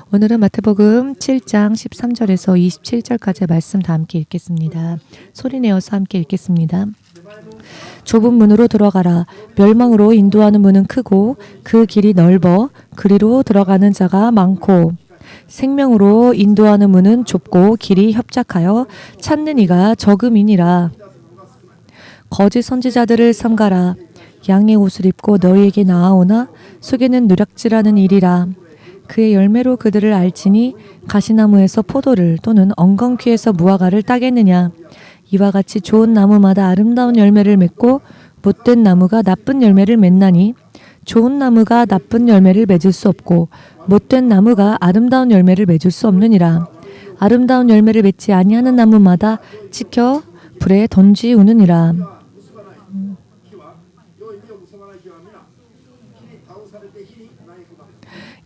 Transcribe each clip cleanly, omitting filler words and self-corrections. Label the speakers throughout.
Speaker 1: 오늘은 마태복음 7장 13절에서 27절까지의 말씀 다 함께 읽겠습니다. 소리내어서 함께 읽겠습니다. 좁은 문으로 들어가라. 멸망으로 인도하는 문은 크고 그 길이 넓어 그리로 들어가는 자가 많고 생명으로 인도하는 문은 좁고 길이 협착하여 찾는 이가 적음이니라. 거짓 선지자들을 삼가라. 양의 옷을 입고 너희에게 나아오나 속에는 누락질하는 일이라. 그의 열매로 그들을 알지니 가시나무에서 포도를 또는 엉겅퀴에서 무화과를 따겠느냐. 이와 같이 좋은 나무마다 아름다운 열매를 맺고 못된 나무가 나쁜 열매를 맺나니 좋은 나무가 나쁜 열매를 맺을 수 없고 못된 나무가 아름다운 열매를 맺을 수 없느니라. 아름다운 열매를 맺지 아니하는 나무마다 찍혀 불에 던지우느니라.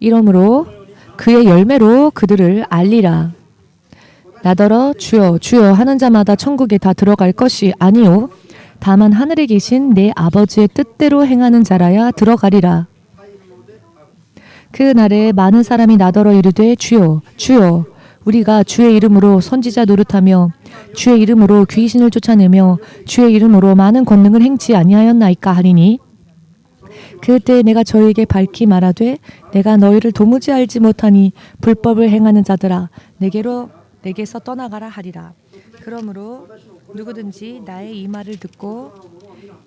Speaker 1: 이러므로 그의 열매로 그들을 알리라. 나더러 주여 주여 하는 자마다 천국에 다 들어갈 것이 아니요 다만 하늘에 계신 내 아버지의 뜻대로 행하는 자라야 들어가리라. 그 날에 많은 사람이 나더러 이르되 주여 주여 우리가 주의 이름으로 선지자 노릇하며 주의 이름으로 귀신을 쫓아내며 주의 이름으로 많은 권능을 행치 아니하였나이까 하리니 그때 내가 저에게 밝히 말하되 내가 너희를 도무지 알지 못하니 불법을 행하는 자들아 내게서 떠나가라 하리라. 그러므로 누구든지 나의 이 말을 듣고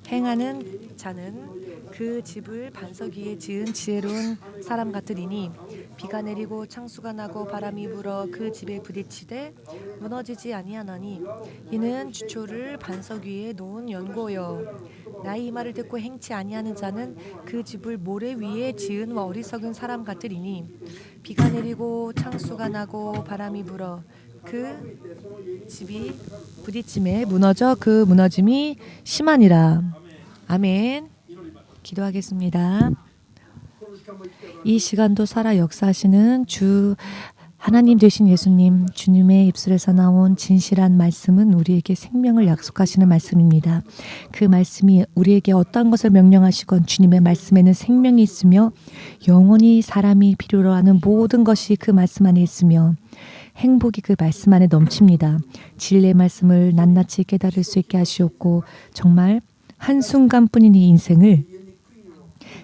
Speaker 1: 행하는 자는 그 집을 반석 위에 지은 지혜로운 사람 같으리니 비가 내리고 창수가 나고 바람이 불어 그 집에 부딪히되 무너지지 아니하나니 이는 주초를 반석 위에 놓은 연고요. 나의 이 말을 듣고 행치 아니하는 자는 그 집을 모래 위에 지은 어리석은 사람 같으리니 비가 내리고 창수가 나고 바람이 불어 그 집이 부딪힘에 무너져 그 무너짐이 심하니라. 아멘. 기도하겠습니다. 이 시간도 살아 역사하시는 주 하나님 되신 예수님, 주님의 입술에서 나온 진실한 말씀은 우리에게 생명을 약속하시는 말씀입니다. 그 말씀이 우리에게 어떠한 것을 명령하시건 주님의 말씀에는 생명이 있으며 영원히 사람이 필요로 하는 모든 것이 그 말씀 안에 있으며 행복이 그 말씀 안에 넘칩니다. 진리의 말씀을 낱낱이 깨달을 수 있게 하시옵고 정말 한순간뿐인 이 인생을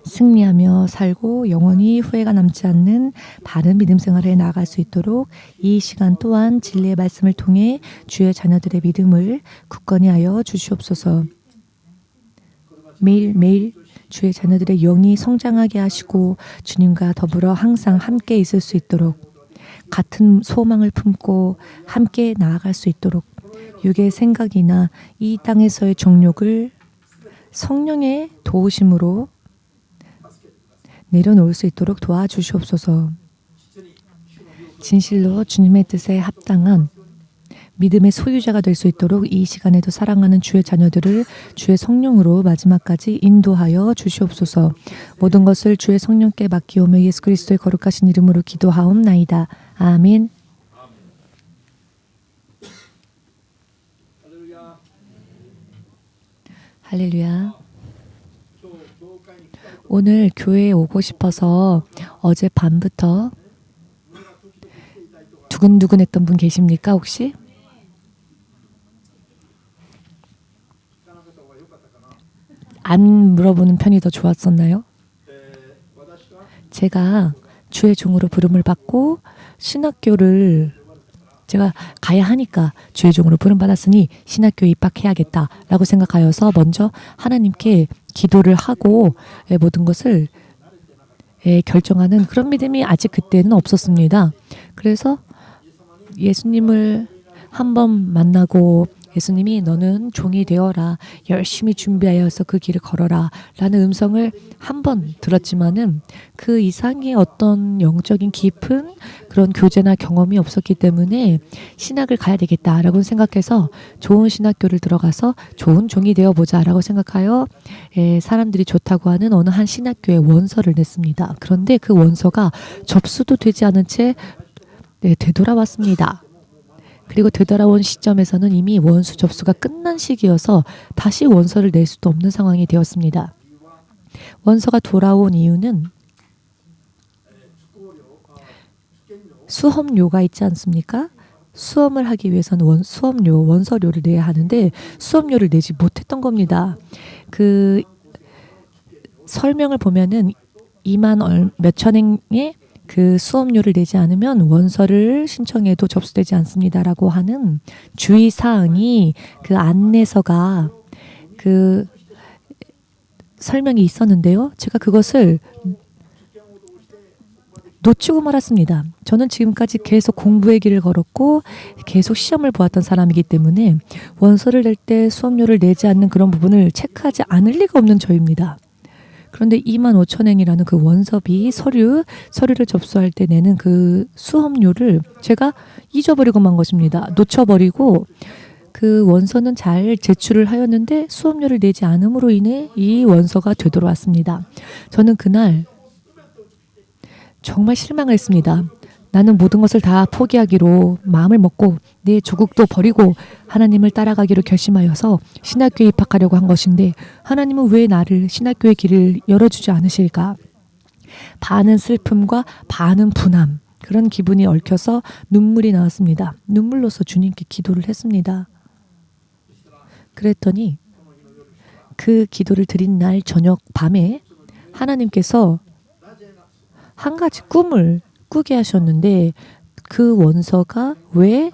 Speaker 1: 승리하며 살고 영원히 후회가 남지 않는 바른 믿음 생활에 나아갈 수 있도록 이 시간 또한 진리의 말씀을 통해 주의 자녀들의 믿음을 굳건히 하여 주시옵소서. 매일매일 주의 자녀들의 영이 성장하게 하시고 주님과 더불어 항상 함께 있을 수 있도록 같은 소망을 품고 함께 나아갈 수 있도록 육의 생각이나 이 땅에서의 정욕을 성령의 도우심으로 내려놓을 수 있도록 도와주시옵소서. 진실로 주님의 뜻에 합당한 믿음의 소유자가 될 수 있도록 이 시간에도 사랑하는 주의 자녀들을 주의 성령으로 마지막까지 인도하여 주시옵소서. 모든 것을 주의 성령께 맡기오며 예수 그리스도의 거룩하신 이름으로 기도하옵나이다. 아멘. 할렐루야. 오늘 교회에 오고 싶어서 어제 밤부터 두근두근했던 분 계십니까 혹시? 안 물어보는 편이 더 좋았었나요? 제가 주의 종으로 부름을 받고 신학교를 제가 가야 하니까 주의 종으로 부름받았으니 신학교에 입학해야겠다라고 생각하여서 먼저 하나님께 기도를 하고 모든 것을 결정하는 그런 믿음이 아직 그때는 없었습니다. 그래서 예수님을 한번 만나고 예수님이 너는 종이 되어라. 열심히 준비하여서 그 길을 걸어라. 라는 음성을 한 번 들었지만은 그 이상의 어떤 영적인 깊은 그런 교제나 경험이 없었기 때문에 신학을 가야 되겠다라고 생각해서 좋은 신학교를 들어가서 좋은 종이 되어보자라고 생각하여 사람들이 좋다고 하는 어느 한 신학교에 원서를 냈습니다. 그런데 그 원서가 접수도 되지 않은 채 되돌아왔습니다. 그리고 되돌아온 시점에서는 이미 원서 접수가 끝난 시기여서 다시 원서를 낼 수도 없는 상황이 되었습니다. 원서가 돌아온 이유는 수업료가 있지 않습니까? 수험을 하기 위해서는 수업료, 원서료를 내야 하는데 수업료를 내지 못했던 겁니다. 그 설명을 보면은 2만 몇천엔의 그 수업료를 내지 않으면 원서를 신청해도 접수되지 않습니다라고 하는 주의사항이 그 안내서가 그 설명이 있었는데요. 제가 그것을 놓치고 말았습니다. 저는 지금까지 계속 공부의 길을 걸었고 계속 시험을 보았던 사람이기 때문에 원서를 낼 때 수업료를 내지 않는 그런 부분을 체크하지 않을 리가 없는 저입니다. 그런데 25,000엔이라는 그 원서비 서류를 접수할 때 내는 그 수업료를 제가 잊어버리고 만 것입니다. 놓쳐버리고 그 원서는 잘 제출을 하였는데 수업료를 내지 않음으로 인해 이 원서가 되돌아왔습니다. 저는 그날 정말 실망을 했습니다. 나는 모든 것을 다 포기하기로 마음을 먹고 내 조국도 버리고 하나님을 따라가기로 결심하여서 신학교에 입학하려고 한 것인데 하나님은 왜 나를 신학교의 길을 열어주지 않으실까? 반은 슬픔과 반은 분함, 그런 기분이 얽혀서 눈물이 나왔습니다. 눈물로서 주님께 기도를 했습니다. 그랬더니 그 기도를 드린 날 저녁 밤에 하나님께서 한 가지 꿈을 꾸게 하셨는데 그 원서가 왜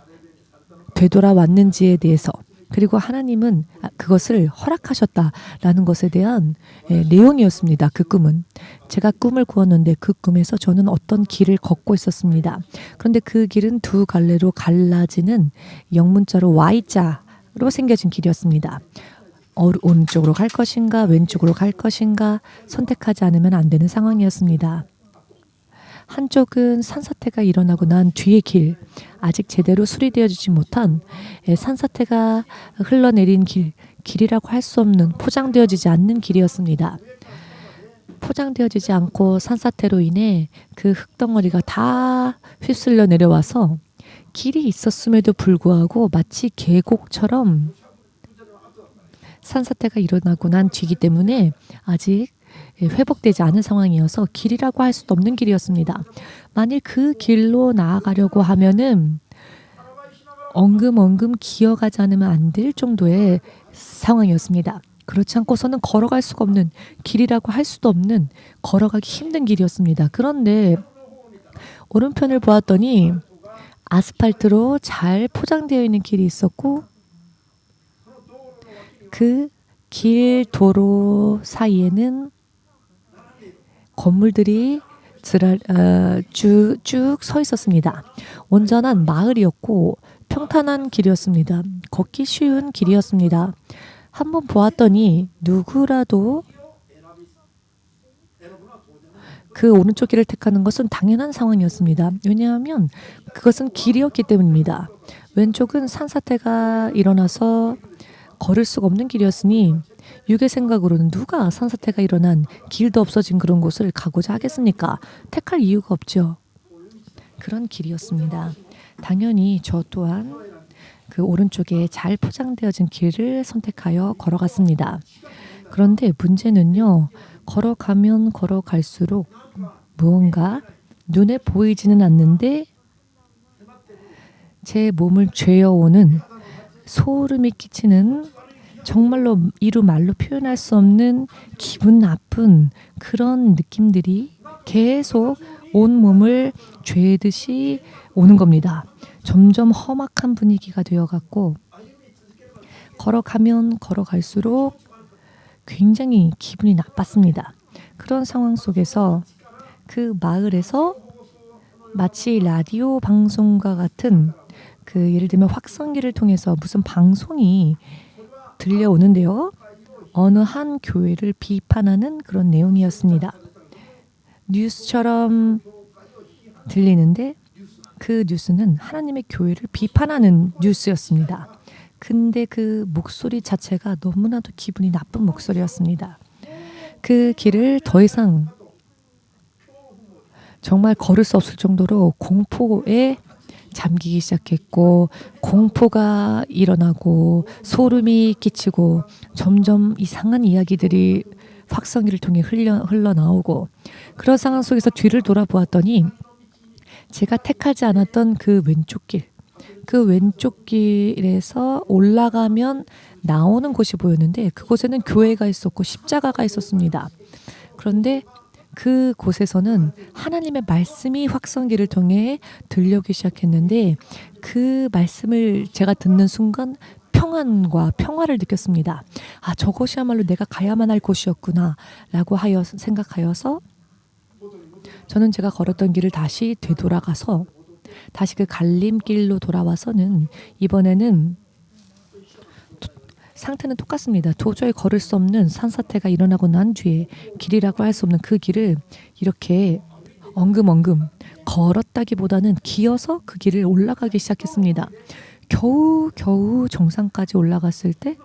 Speaker 1: 되돌아왔는지에 대해서, 그리고 하나님은 그것을 허락하셨다라는 것에 대한 내용이었습니다. 그 꿈은 제가 꿈을 꾸었는데 그 꿈에서 저는 어떤 길을 걷고 있었습니다. 그런데 그 길은 두 갈래로 갈라지는 영문자로 Y자로 생겨진 길이었습니다. 오른쪽으로 갈 것인가 왼쪽으로 갈 것인가 선택하지 않으면 안 되는 상황이었습니다. 한쪽은 산사태가 일어나고 난 뒤의 길, 아직 제대로 수리되어지지 못한 산사태가 흘러내린 길이라고 할 수 없는, 포장되어지지 않는 길이었습니다. 포장되어지지 않고 산사태로 인해 그 흙덩어리가 다 휩쓸려 내려와서 길이 있었음에도 불구하고 마치 계곡처럼 산사태가 일어나고 난 뒤이기 때문에 아직 회복되지 않은 상황이어서 길이라고 할 수도 없는 길이었습니다. 만일 그 길로 나아가려고 하면은 엉금엉금 기어가지 않으면 안 될 정도의 상황이었습니다. 그렇지 않고서는 걸어갈 수가 없는, 길이라고 할 수도 없는, 걸어가기 힘든 길이었습니다. 그런데 오른편을 보았더니 아스팔트로 잘 포장되어 있는 길이 있었고 그 길 도로 사이에는 건물들이 쭉 서 있었습니다. 온전한 마을이었고 평탄한 길이었습니다. 걷기 쉬운 길이었습니다. 한번 보았더니 누구라도 그 오른쪽 길을 택하는 것은 당연한 상황이었습니다. 왜냐하면 그것은 길이었기 때문입니다. 왼쪽은 산사태가 일어나서 걸을 수가 없는 길이었으니 육의 생각으로는 누가 산사태가 일어난 길도 없어진 그런 곳을 가고자 하겠습니까? 택할 이유가 없죠. 그런 길이었습니다. 당연히 저 또한 그 오른쪽에 잘 포장되어진 길을 선택하여 걸어갔습니다. 그런데 문제는요, 걸어가면 걸어갈수록 무언가 눈에 보이지는 않는데 제 몸을 죄어오는, 소름이 끼치는, 정말로 이루 말로 표현할 수 없는 기분 나쁜 그런 느낌들이 계속 온 몸을 죄듯이 오는 겁니다. 점점 험악한 분위기가 되어갔고 걸어가면 걸어갈수록 굉장히 기분이 나빴습니다. 그런 상황 속에서 그 마을에서 마치 라디오 방송과 같은, 그 예를 들면 확성기를 통해서 무슨 방송이 들려오는데요. 어느 한 교회를 비판하는 그런 내용이었습니다. 뉴스처럼 들리는데 그 뉴스는 하나님의 교회를 비판하는 뉴스였습니다. 근데 그 목소리 자체가 너무나도 기분이 나쁜 목소리였습니다. 그 길을 더 이상 정말 걸을 수 없을 정도로 공포에 잠기기 시작했고 공포가 일어나고 소름이 끼치고 점점 이상한 이야기들이 확성기를 통해 흘러나오고, 그런 상황 속에서 뒤를 돌아보았더니 제가 택하지 않았던 그 왼쪽 길, 그 왼쪽 길에서 올라가면 나오는 곳이 보였는데 그곳에는 교회가 있었고 십자가가 있었습니다. 그런데 그곳에서는 하나님의 말씀이 확성기를 통해 들려오기 시작했는데 그 말씀을 제가 듣는 순간 평안과 평화를 느꼈습니다. 아, 저것이야말로 내가 가야만 할 곳이었구나 라고 생각하여서 저는 제가 걸었던 길을 다시 되돌아가서 다시 그 갈림길로 돌아와서는 이번에는 상태는 똑같습니다. 도저히 걸을 수 없는 산사태가 일어나고 난 뒤에 길이라고 할 수 없는 그 길을 이렇게 엉금엉금 걸었다기보다는 기어서 그 길을 올라가기 시작했습니다. 겨우 정상까지 올라갔을 때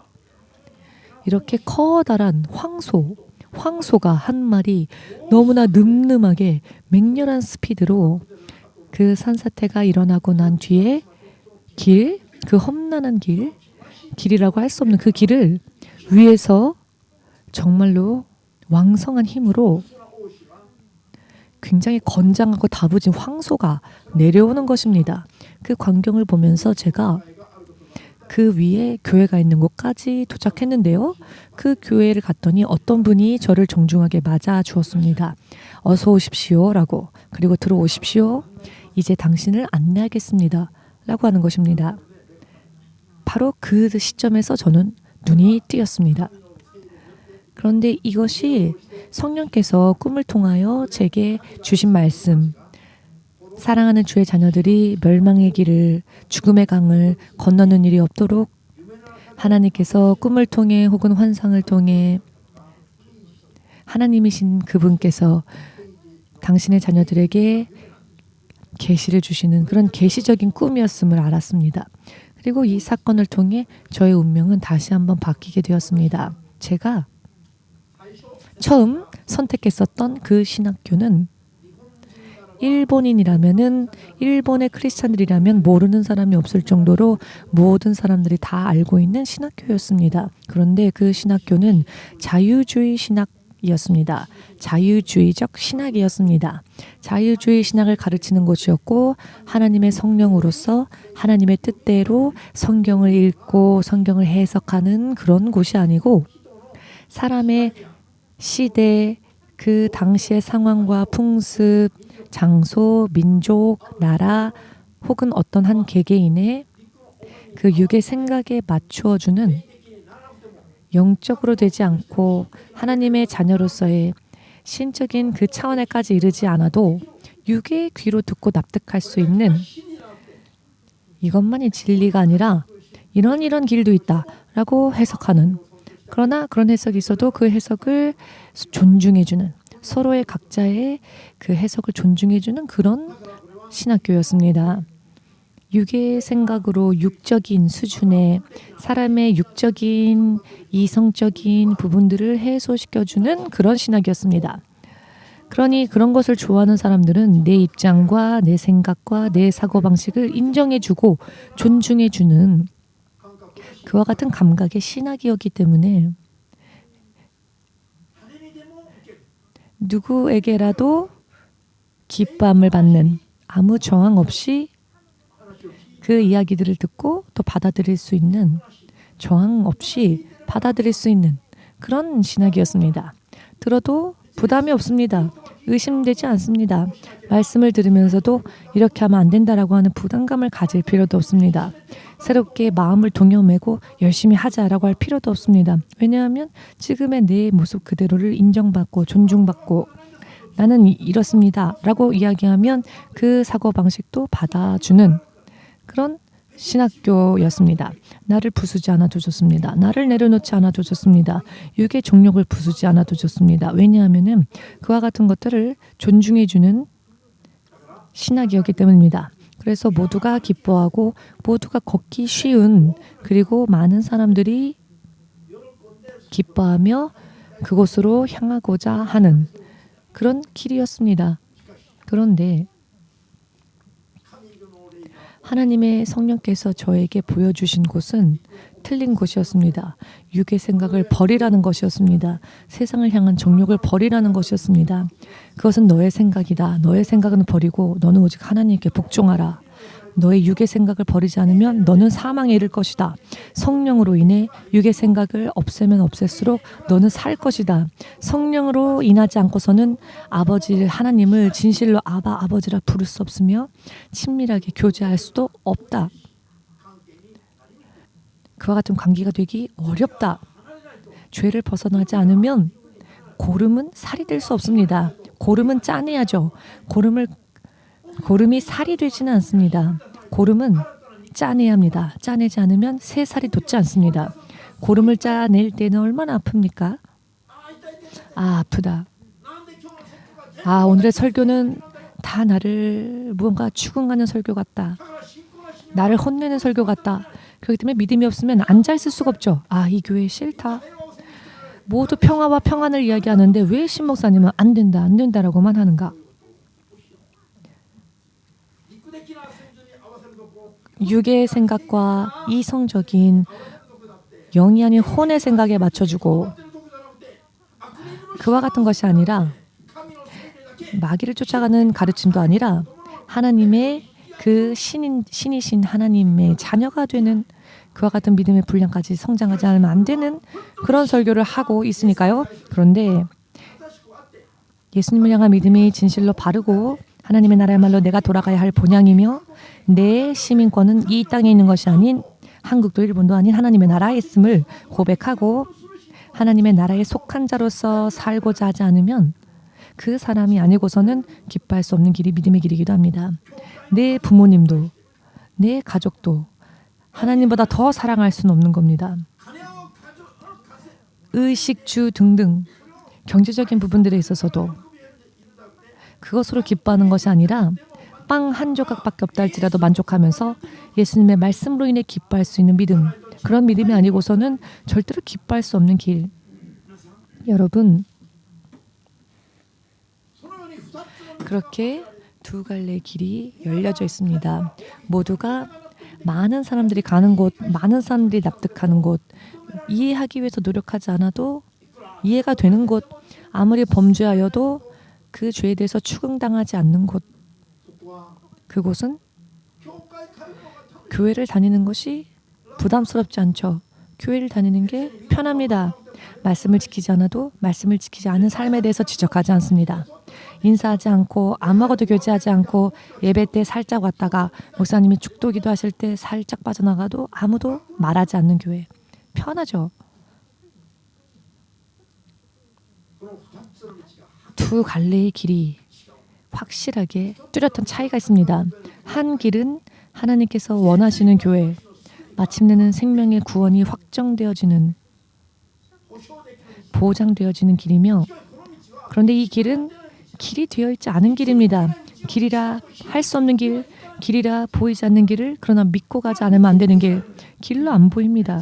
Speaker 1: 이렇게 커다란 황소가 한 마리 너무나 늠름하게 맹렬한 스피드로 그 산사태가 일어나고 난 뒤에 그 험난한 길이라고 할 수 없는 그 길을 위에서 정말로 왕성한 힘으로 굉장히 건장하고 다부진 황소가 내려오는 것입니다. 그 광경을 보면서 제가 그 위에 교회가 있는 곳까지 도착했는데요. 그 교회를 갔더니 어떤 분이 저를 정중하게 맞아 주었습니다. 어서 오십시오 라고, 그리고 들어오십시오. 이제 당신을 안내하겠습니다 라고 하는 것입니다. 바로 그 시점에서 저는 눈이 띄었습니다. 그런데 이것이 성령께서 꿈을 통하여 제게 주신 말씀, 사랑하는 주의 자녀들이 멸망의 길을, 죽음의 강을 건너는 일이 없도록 하나님께서 꿈을 통해 혹은 환상을 통해 하나님이신 그분께서 당신의 자녀들에게 계시를 주시는 그런 계시적인 꿈이었음을 알았습니다. 그리고 이 사건을 통해 저의 운명은 다시 한번 바뀌게 되었습니다. 제가 처음 선택했었던 그 신학교는 일본인이라면은, 일본의 크리스찬들이라면 모르는 사람이 없을 정도로 모든 사람들이 다 알고 있는 신학교였습니다. 그런데 그 신학교는 자유주의 신학이었습니다. 자유주의적 신학이었습니다. 자유주의 신학을 가르치는 곳이었고 하나님의 성령으로서 하나님의 뜻대로 성경을 읽고 성경을 해석하는 그런 곳이 아니고 사람의 시대, 그 당시의 상황과 풍습, 장소, 민족, 나라 혹은 어떤 한 개개인의 그 육의 생각에 맞추어주는, 영적으로 되지 않고 하나님의 자녀로서의 신적인 그 차원에까지 이르지 않아도 육의 귀로 듣고 납득할 수 있는, 이것만이 진리가 아니라 이런 길도 있다라고 해석하는, 그러나 그런 해석이 있어도 그 해석을 존중해주는, 서로의 각자의 그 해석을 존중해주는 그런 신학교였습니다. 육의 생각으로 육적인 수준의 사람의 육적인 이성적인 부분들을 해소시켜주는 그런 신학이었습니다. 그러니 그런 것을 좋아하는 사람들은 내 입장과 내 생각과 내 사고방식을 인정해주고 존중해주는 그와 같은 감각의 신학이었기 때문에 누구에게라도 기쁨을 받는, 아무 저항 없이 그 이야기들을 듣고 또 받아들일 수 있는, 저항 없이 받아들일 수 있는 그런 신학이었습니다. 들어도 부담이 없습니다. 의심되지 않습니다. 말씀을 들으면서도 이렇게 하면 안 된다라고 하는 부담감을 가질 필요도 없습니다. 새롭게 마음을 동여매고 열심히 하자라고 할 필요도 없습니다. 왜냐하면 지금의 내 모습 그대로를 인정받고 존중받고 나는 이렇습니다 라고 이야기하면 그 사고방식도 받아주는 그런 신학교였습니다. 나를 부수지 않아도 좋습니다. 나를 내려놓지 않아도 좋습니다. 육의 정욕을 부수지 않아도 좋습니다. 왜냐하면 그와 같은 것들을 존중해주는 신학이었기 때문입니다. 그래서 모두가 기뻐하고 모두가 걷기 쉬운, 그리고 많은 사람들이 기뻐하며 그곳으로 향하고자 하는 그런 길이었습니다. 그런데 하나님의 성령께서 저에게 보여주신 곳은 틀린 것이었습니다. 육의 생각을 버리라는 것이었습니다. 세상을 향한 정욕을 버리라는 것이었습니다. 그것은 너의 생각이다. 너의 생각은 버리고 너는 오직 하나님께 복종하라. 너의 육의 생각을 버리지 않으면 너는 사망에 이를 것이다. 성령으로 인해 육의 생각을 없애면 없앨수록 너는 살 것이다. 성령으로 인하지 않고서는 아버지 하나님을 진실로 아바 아버지라 부를 수 없으며 친밀하게 교제할 수도 없다. 그와 같은 관계가 되기 어렵다. 죄를 벗어나지 않으면 고름은 살이 될 수 없습니다. 고름은 짜내야죠. 고름이 살이 되지는 않습니다. 고름은 짜내야 합니다. 짜내지 않으면 새 살이 돋지 않습니다. 고름을 짜낼 때는 얼마나 아픕니까? 아프다. 오늘의 설교는 다 나를 무언가 추궁하는 설교 같다. 나를 혼내는 설교 같다. 그렇기 때문에 믿음이 없으면 앉아있을 수가 없죠. 이 교회 싫다. 모두 평화와 평안을 이야기하는데 왜 신목사님은 안 된다라고만 하는가? 육의 생각과 이성적인 영이 아닌 혼의 생각에 맞춰주고 그와 같은 것이 아니라 마귀를 쫓아가는 가르침도 아니라 하나님의 그 신이신 하나님의 자녀가 되는 그와 같은 믿음의 분량까지 성장하지 않으면 안 되는 그런 설교를 하고 있으니까요. 그런데 예수님을 향한 믿음이 진실로 바르고 하나님의 나라야말로 내가 돌아가야 할 본향이며 내 시민권은 이 땅에 있는 것이 아닌 한국도 일본도 아닌 하나님의 나라에 있음을 고백하고 하나님의 나라에 속한 자로서 살고자 하지 않으면 그 사람이 아니고서는 기뻐할 수 없는 길이 믿음의 길이기도 합니다. 내 부모님도 내 가족도 하나님보다 더 사랑할 수는 없는 겁니다. 의식주 등등 경제적인 부분들에 있어서도 그것으로 기뻐하는 것이 아니라 빵 한 조각밖에 없다 할지라도 만족하면서 예수님의 말씀으로 인해 기뻐할 수 있는 믿음, 그런 믿음이 아니고서는 절대로 기뻐할 수 없는 길. 여러분, 그렇게 두 갈래의 길이 열려져 있습니다. 모두가 많은 사람들이 가는 곳, 많은 사람들이 납득하는 곳, 이해하기 위해서 노력하지 않아도 이해가 되는 곳, 아무리 범죄하여도 그 죄에 대해서 추궁당하지 않는 곳, 그곳은 교회를 다니는 것이 부담스럽지 않죠. 교회를 다니는 게 편합니다. 말씀을 지키지 않아도 말씀을 지키지 않은 삶에 대해서 지적하지 않습니다. 인사하지 않고 아무하고도 교제하지 않고 예배 때 살짝 왔다가 목사님이 축도 기도하실 때 살짝 빠져나가도 아무도 말하지 않는 교회. 편하죠. 두 갈래의 길이 확실하게 뚜렷한 차이가 있습니다. 한 길은 하나님께서 원하시는 교회, 마침내는 생명의 구원이 확정되어지는, 보장되어지는 길이며, 그런데 이 길은 길이 되어 있지 않은 길입니다. 길이라 할 수 없는 길, 길이라 보이지 않는 길을 그러나 믿고 가지 않으면 안 되는 길, 길로 안 보입니다.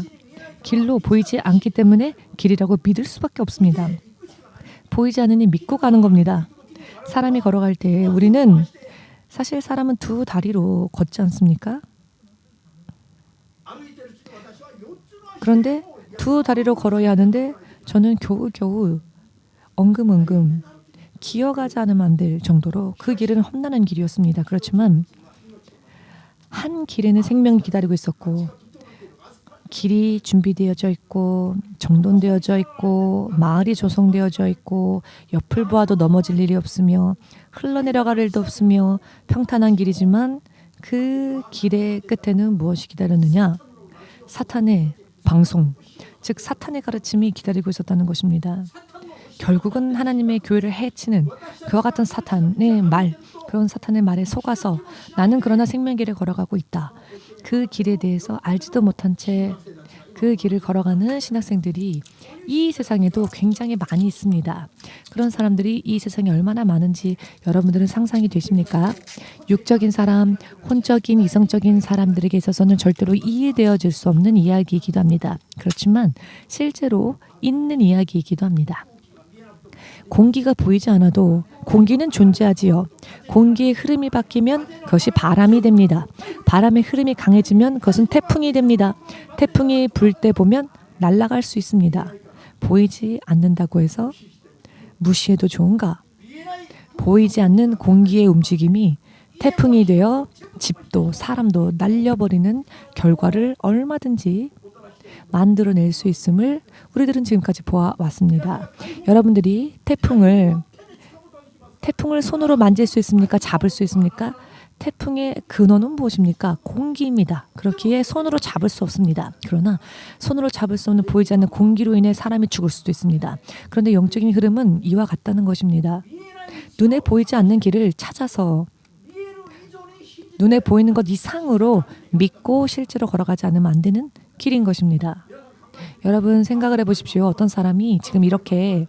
Speaker 1: 길로 보이지 않기 때문에 길이라고 믿을 수밖에 없습니다. 보이지 않으니 믿고 가는 겁니다. 사람이 걸어갈 때 우리는 사실 사람은 두 다리로 걷지 않습니까? 그런데 두 다리로 걸어야 하는데 저는 겨우겨우 엉금엉금 기어가지 않으면 안 될 정도로 그 길은 험난한 길이었습니다. 그렇지만 한 길에는 생명이 기다리고 있었고 길이 준비되어져 있고 정돈되어져 있고 마을이 조성되어져 있고 옆을 보아도 넘어질 일이 없으며 흘러내려갈 일도 없으며 평탄한 길이지만 그 길의 끝에는 무엇이 기다렸느냐? 사탄의 방송, 즉 사탄의 가르침이 기다리고 있었다는 것입니다. 결국은 하나님의 교회를 해치는 그와 같은 사탄의 말, 그런 사탄의 말에 속아서 나는 그러나 생명길에 걸어가고 있다. 그 길에 대해서 알지도 못한 채 그 길을 걸어가는 신학생들이 이 세상에도 굉장히 많이 있습니다. 그런 사람들이 이 세상에 얼마나 많은지 여러분들은 상상이 되십니까? 육적인 사람, 혼적인 이성적인 사람들에게 있어서는 절대로 이해되어질 수 없는 이야기이기도 합니다. 그렇지만 실제로 있는 이야기이기도 합니다. 공기가 보이지 않아도 공기는 존재하지요. 공기의 흐름이 바뀌면 그것이 바람이 됩니다. 바람의 흐름이 강해지면 그것은 태풍이 됩니다. 태풍이 불 때 보면 날아갈 수 있습니다. 보이지 않는다고 해서 무시해도 좋은가? 보이지 않는 공기의 움직임이 태풍이 되어 집도 사람도 날려버리는 결과를 얼마든지 만들어낼 수 있음을 우리들은 지금까지 보아왔습니다. 여러분들이 태풍을 손으로 만질 수 있습니까? 잡을 수 있습니까? 태풍의 근원은 무엇입니까? 공기입니다. 그렇기에 손으로 잡을 수 없습니다. 그러나 손으로 잡을 수 없는 보이지 않는 공기로 인해 사람이 죽을 수도 있습니다. 그런데 영적인 흐름은 이와 같다는 것입니다. 눈에 보이지 않는 길을 찾아서 눈에 보이는 것 이상으로 믿고 실제로 걸어가지 않으면 안 되는 길인 것입니다. 여러분 생각을 해보십시오. 어떤 사람이 지금 이렇게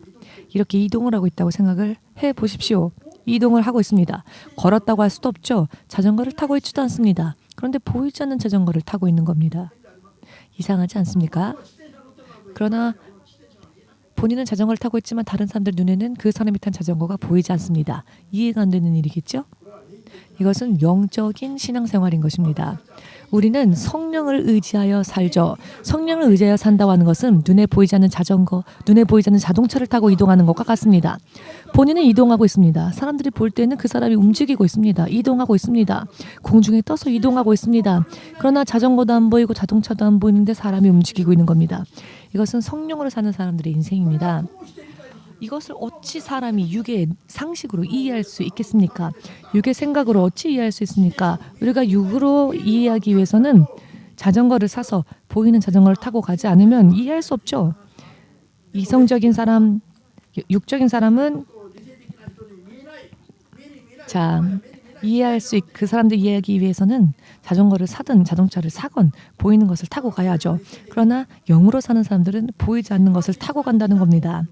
Speaker 1: 이동을 하고 있다고 생각을 해보십시오. 이동을 하고 있습니다. 걸었다고 할 수도 없죠. 자전거를 타고 있지도 않습니다. 그런데 보이지 않는 자전거를 타고 있는 겁니다. 이상하지 않습니까? 그러나 본인은 자전거를 타고 있지만 다른 사람들 눈에는 그 사람이 탄 자전거가 보이지 않습니다. 이해가 안 되는 일이겠죠? 이것은 영적인 신앙생활인 것입니다. 우리는 성령을 의지하여 살죠. 성령을 의지하여 산다고 하는 것은 눈에 보이지 않는 자전거, 눈에 보이지 않는 자동차를 타고 이동하는 것과 같습니다. 본인은 이동하고 있습니다. 사람들이 볼 때는 그 사람이 움직이고 있습니다. 이동하고 있습니다. 공중에 떠서 이동하고 있습니다. 그러나 자전거도 안 보이고 자동차도 안 보이는데 사람이 움직이고 있는 겁니다. 이것은 성령으로 사는 사람들의 인생입니다. 이것을 어찌 사람이 육의 상식으로 이해할 수 있겠습니까? 육의 생각으로 어찌 이해할 수 있습니까? 우리가 육으로 이해하기 위해서는 자전거를 사서 보이는 자전거를 타고 가지 않으면 이해할 수 없죠. 이성적인 사람, 육적인 사람은 그 사람들 이해하기 위해서는 자전거를 사든 자동차를 사건 보이는 것을 타고 가야죠. 그러나 영으로 사는 사람들은 보이지 않는 것을 타고 간다는 겁니다.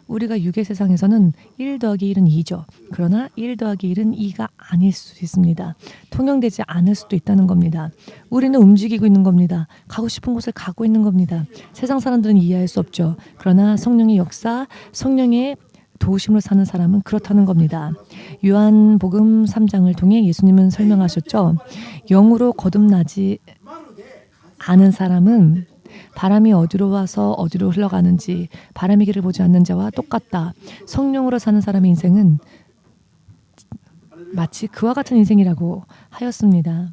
Speaker 1: 우리가 육의 세상에서는 1 더하기 1은 2죠. 그러나 1 더하기 1은 2가 아닐 수 있습니다. 통용되지 않을 수도 있다는 겁니다. 우리는 움직이고 있는 겁니다. 가고 싶은 곳을 가고 있는 겁니다. 세상 사람들은 이해할 수 없죠. 그러나 성령의 역사, 성령의 도우심으로 사는 사람은 그렇다는 겁니다. 요한복음 3장을 통해 예수님은 설명하셨죠. 영으로 거듭나지 않은 사람은 바람이 어디로 와서 어디로 흘러가는지 바람의 길을 보지 않는 자와 똑같다. 성령으로 사는 사람의 인생은 마치 그와 같은 인생이라고 하였습니다.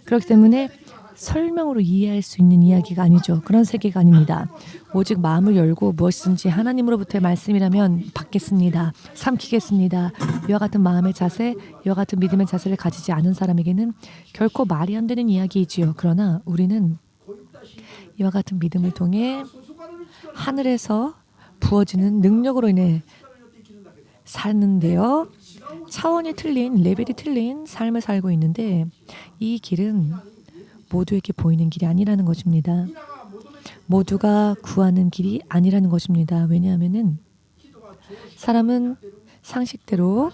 Speaker 1: 그렇기 때문에 설명으로 이해할 수 있는 이야기가 아니죠. 그런 세계가 아닙니다. 오직 마음을 열고 무엇이든지 하나님으로부터의 말씀이라면 받겠습니다. 삼키겠습니다. 이와 같은 마음의 자세, 이와 같은 믿음의 자세를 가지지 않은 사람에게는 결코 말이 안 되는 이야기이지요. 그러나 우리는 이와 같은 믿음을 통해 하늘에서 부어지는 능력으로 인해 사는데요. 차원이 틀린, 레벨이 틀린 삶을 살고 있는데 이 길은 모두에게 보이는 길이 아니라는 것입니다. 모두가 구하는 길이 아니라는 것입니다. 왜냐하면은 사람은 상식대로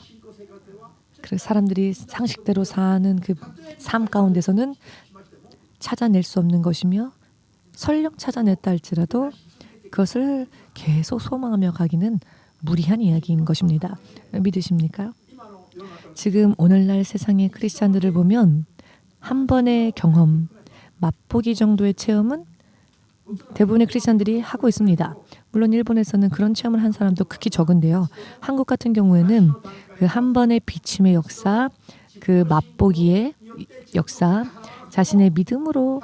Speaker 1: 사람들이 상식대로 사는 그 삶 가운데서는 찾아낼 수 없는 것이며 설령 찾아냈다 할지라도 그것을 계속 소망하며 가기는 무리한 이야기인 것입니다. 믿으십니까? 지금 오늘날 세상의 크리스찬들을 보면 한 번의 경험, 맛보기 정도의 체험은 대부분의 크리스찬들이 하고 있습니다. 물론 일본에서는 그런 체험을 한 사람도 극히 적은데요. 한국 같은 경우에는 그 한 번의 비침의 역사, 그 맛보기의 역사, 자신의 믿음으로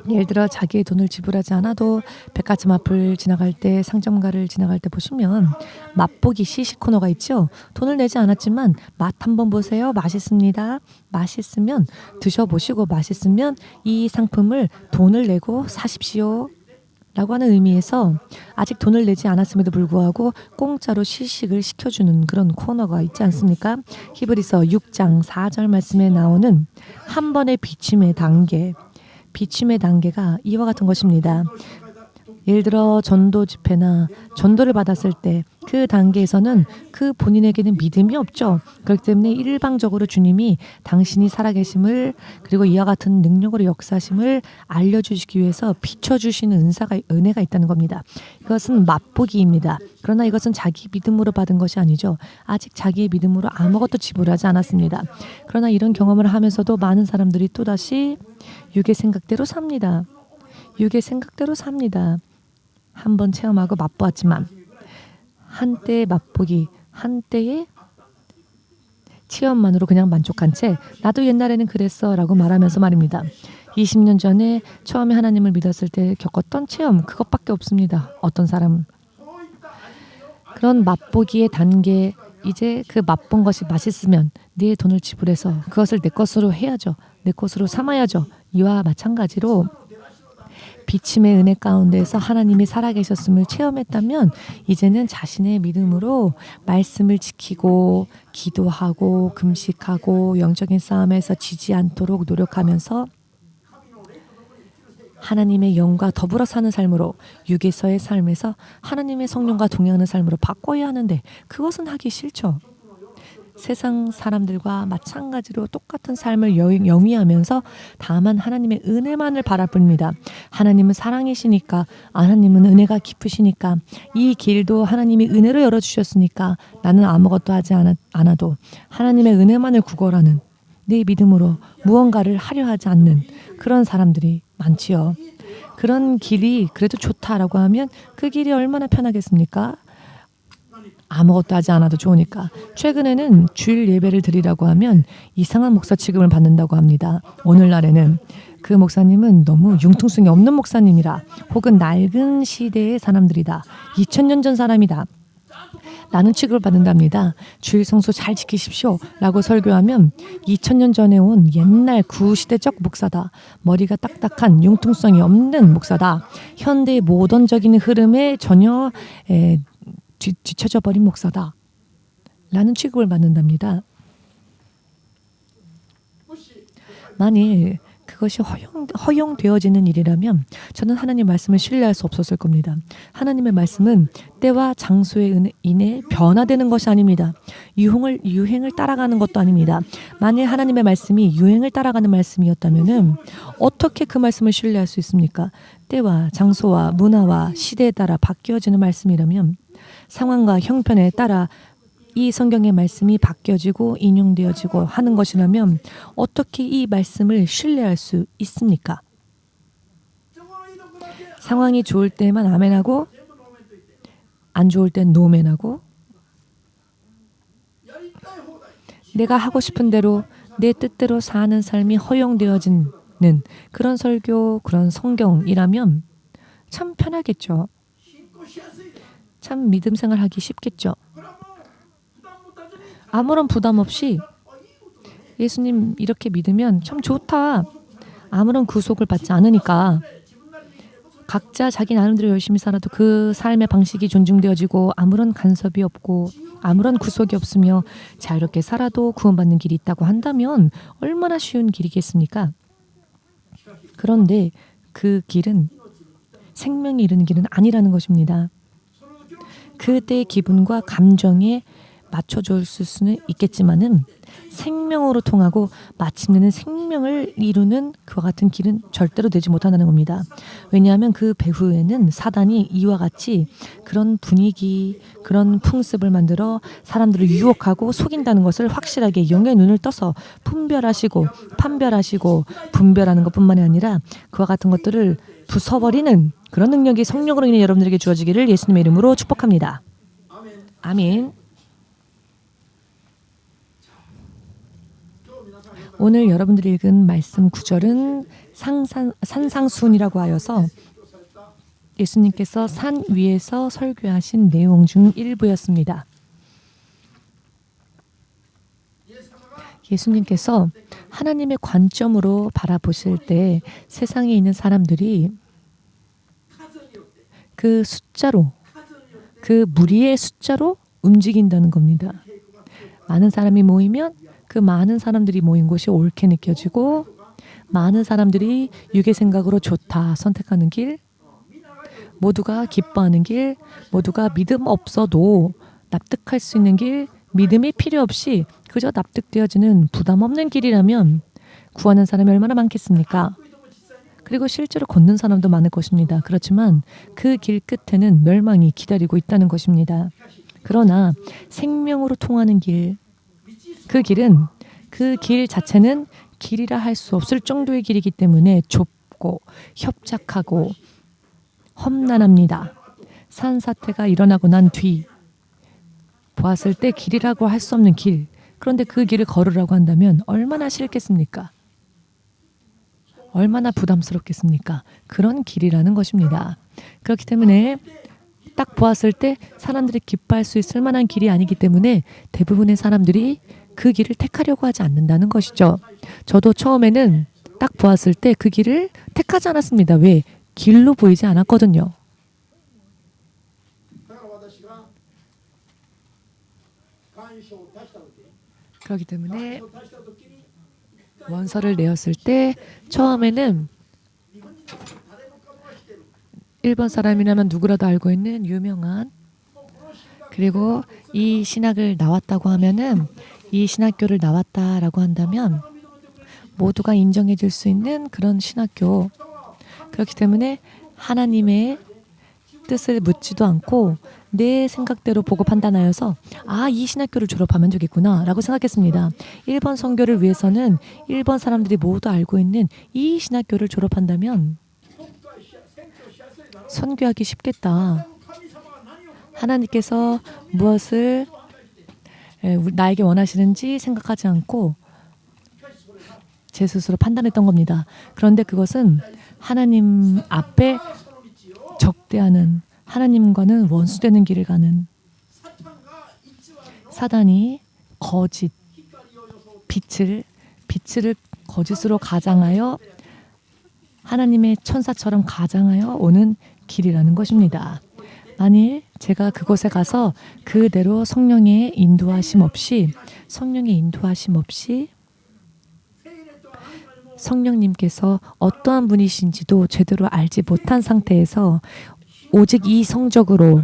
Speaker 1: 예를 들어 자기의 돈을 지불하지 않아도 백화점 앞을 지나갈 때 상점가를 지나갈 때 보시면 맛보기 시식 코너가 있죠. 돈을 내지 않았지만 맛 한번 보세요. 맛있습니다. 맛있으면 드셔보시고 맛있으면 이 상품을 돈을 내고 사십시오. 라고 하는 의미에서 아직 돈을 내지 않았음에도 불구하고 공짜로 시식을 시켜주는 그런 코너가 있지 않습니까? 히브리서 6장 4절 말씀에 나오는 한 번의 비침의 단계가 이와 같은 것입니다. 예를 들어 전도 집회나 전도를 받았을 때 그 단계에서는 그 본인에게는 믿음이 없죠. 그렇기 때문에 일방적으로 주님이 당신이 살아계심을 그리고 이와 같은 능력으로 역사심을 알려주시기 위해서 비춰주시는 은혜가 있다는 겁니다. 이것은 맛보기입니다. 그러나 이것은 자기 믿음으로 받은 것이 아니죠. 아직 자기의 믿음으로 아무것도 지불하지 않았습니다. 그러나 이런 경험을 하면서도 많은 사람들이 또다시 육의 생각대로 삽니다. 육의 생각대로 삽니다. 한번 체험하고 맛보았지만 한때의 맛보기, 한때의 체험만으로 그냥 만족한 채 나도 옛날에는 그랬어 라고 말하면서 말입니다. 20년 전에 처음에 하나님을 믿었을 때 겪었던 체험 그것밖에 없습니다. 어떤 사람 그런 맛보기의 단계 이제 그 맛본 것이 맛있으면 내 돈을 지불해서 그것을 내 것으로 해야죠. 내 것으로 삼아야죠. 이와 마찬가지로 비침의 은혜 가운데서 하나님이 살아계셨음을 체험했다면 이제는 자신의 믿음으로 말씀을 지키고 기도하고 금식하고 영적인 싸움에서 지지 않도록 노력하면서 하나님의 영과 더불어 사는 삶으로 육에서의 삶에서 하나님의 성령과 동행하는 삶으로 바꿔야 하는데 그것은 하기 싫죠. 세상 사람들과 마찬가지로 똑같은 삶을 영위하면서 다만 하나님의 은혜만을 바라봅니다. 하나님은 사랑이시니까 하나님은 은혜가 깊으시니까 이 길도 하나님이 은혜로 열어주셨으니까 나는 아무것도 하지 않아도 하나님의 은혜만을 구걸하는 내 믿음으로 무언가를 하려 하지 않는 그런 사람들이 많지요. 그런 길이 그래도 좋다라고 하면 그 길이 얼마나 편하겠습니까? 아무것도 하지 않아도 좋으니까. 최근에는 주일 예배를 드리라고 하면 이상한 목사 취급을 받는다고 합니다. 오늘날에는 그 목사님은 너무 융통성이 없는 목사님이라 혹은 낡은 시대의 사람들이다. 2000년 전 사람이다. 라는 취급을 받는답니다. 주일 성수 잘 지키십시오 라고 설교하면 2000년 전에 온 옛날 구시대적 목사다. 머리가 딱딱한 융통성이 없는 목사다. 현대의 모던적인 흐름에 전혀 뒤처져 버린 목사다. 라는 취급을 받는답니다. 만일 그것이 허용되어지는 일이라면 저는 하나님 말씀을 신뢰할 수 없었을 겁니다. 하나님의 말씀은 때와 장소에 인해 변화되는 것이 아닙니다. 유행을 따라가는 것도 아닙니다. 만일 하나님의 말씀이 유행을 따라가는 말씀이었다면 어떻게 그 말씀을 신뢰할 수 있습니까? 때와 장소와 문화와 시대에 따라 바뀌어지는 말씀이라면 상황과 형편에 따라 이 성경의 말씀이 바뀌어지고 인용되어지고 하는 것이라면 어떻게 이 말씀을 신뢰할 수 있습니까? 상황이 좋을 때만 아멘하고 안 좋을 땐 노멘하고 내가 하고 싶은 대로 내 뜻대로 사는 삶이 허용되어지는 그런 설교, 그런 성경이라면 참 편하겠죠. 참 믿음 생활하기 쉽겠죠. 아무런 부담 없이 예수님 이렇게 믿으면 참 좋다. 아무런 구속을 받지 않으니까 각자 자기 나름대로 열심히 살아도 그 삶의 방식이 존중되어지고 아무런 간섭이 없고 아무런 구속이 없으며 자유롭게 살아도 구원받는 길이 있다고 한다면 얼마나 쉬운 길이겠습니까? 그런데 그 길은 생명이 이르는 길은 아니라는 것입니다. 그때의 기분과 감정에 맞춰줄 수는 있겠지만은 생명으로 통하고 마침내는 생명을 이루는 그와 같은 길은 절대로 되지 못한다는 겁니다. 왜냐하면 그 배후에는 사단이 이와 같이 그런 분위기, 그런 풍습을 만들어 사람들을 유혹하고 속인다는 것을 확실하게 영의 눈을 떠서 분별하시고 판별하시고 분별하는 것뿐만이 아니라 그와 같은 것들을 부숴버리는 그런 능력이 성령으로 인해 여러분들에게 주어지기를 예수님의 이름으로 축복합니다. 아멘. 오늘 여러분들이 읽은 말씀 구절은 산상수훈이라고 하여서 예수님께서 산 위에서 설교하신 내용 중 일부였습니다. 예수님께서 하나님의 관점으로 바라보실 때 세상에 있는 사람들이 그 숫자로, 그 무리의 숫자로 움직인다는 겁니다. 많은 사람이 모이면 그 많은 사람들이 모인 곳이 옳게 느껴지고 많은 사람들이 육의 생각으로 좋다 선택하는 길, 모두가 기뻐하는 길, 모두가 믿음 없어도 납득할 수 있는 길, 믿음이 필요 없이 그저 납득되어지는 부담 없는 길이라면 구하는 사람이 얼마나 많겠습니까? 그리고 실제로 걷는 사람도 많을 것입니다. 그렇지만 그 길 끝에는 멸망이 기다리고 있다는 것입니다. 그러나 생명으로 통하는 길, 그 길은 그 길 자체는 길이라 할 수 없을 정도의 길이기 때문에 좁고 협착하고 험난합니다. 산사태가 일어나고 난 뒤 보았을 때 길이라고 할 수 없는 길. 그런데 그 길을 걸으라고 한다면 얼마나 싫겠습니까? 얼마나 부담스럽겠습니까? 그런 길이라는 것입니다. 그렇기 때문에 딱 보았을 때 사람들이 기뻐할 수 있을 만한 길이 아니기 때문에 대부분의 사람들이 그 길을 택하려고 하지 않는다는 것이죠. 저도 처음에는 딱 보았을 때 그 길을 택하지 않았습니다. 왜? 길로 보이지 않았거든요. 그렇기 때문에 원서를 내었을 때 처음에는 일본 사람이라면 누구라도 알고 있는 유명한, 그리고 이 신학을 나왔다고 하면은, 이 신학교를 나왔다라고 한다면 모두가 인정해 줄 수 있는 그런 신학교. 그렇기 때문에 하나님의 뜻을 묻지도 않고 내 생각대로 보고 판단하여서 이 신학교를 졸업하면 되겠구나 라고 생각했습니다. 일본 선교를 위해서는 일본 사람들이 모두 알고 있는 이 신학교를 졸업한다면 선교하기 쉽겠다. 하나님께서 무엇을 나에게 원하시는지 생각하지 않고 제 스스로 판단했던 겁니다. 그런데 그것은 하나님 앞에 적대하는, 하나님과는 원수되는 길을 가는, 사단이 거짓, 빛을 거짓으로 가장하여 하나님의 천사처럼 가장하여 오는 길이라는 것입니다. 만일 제가 그곳에 가서 그대로 성령의 인도하심 없이 성령님께서 어떠한 분이신지도 제대로 알지 못한 상태에서 오직 이성적으로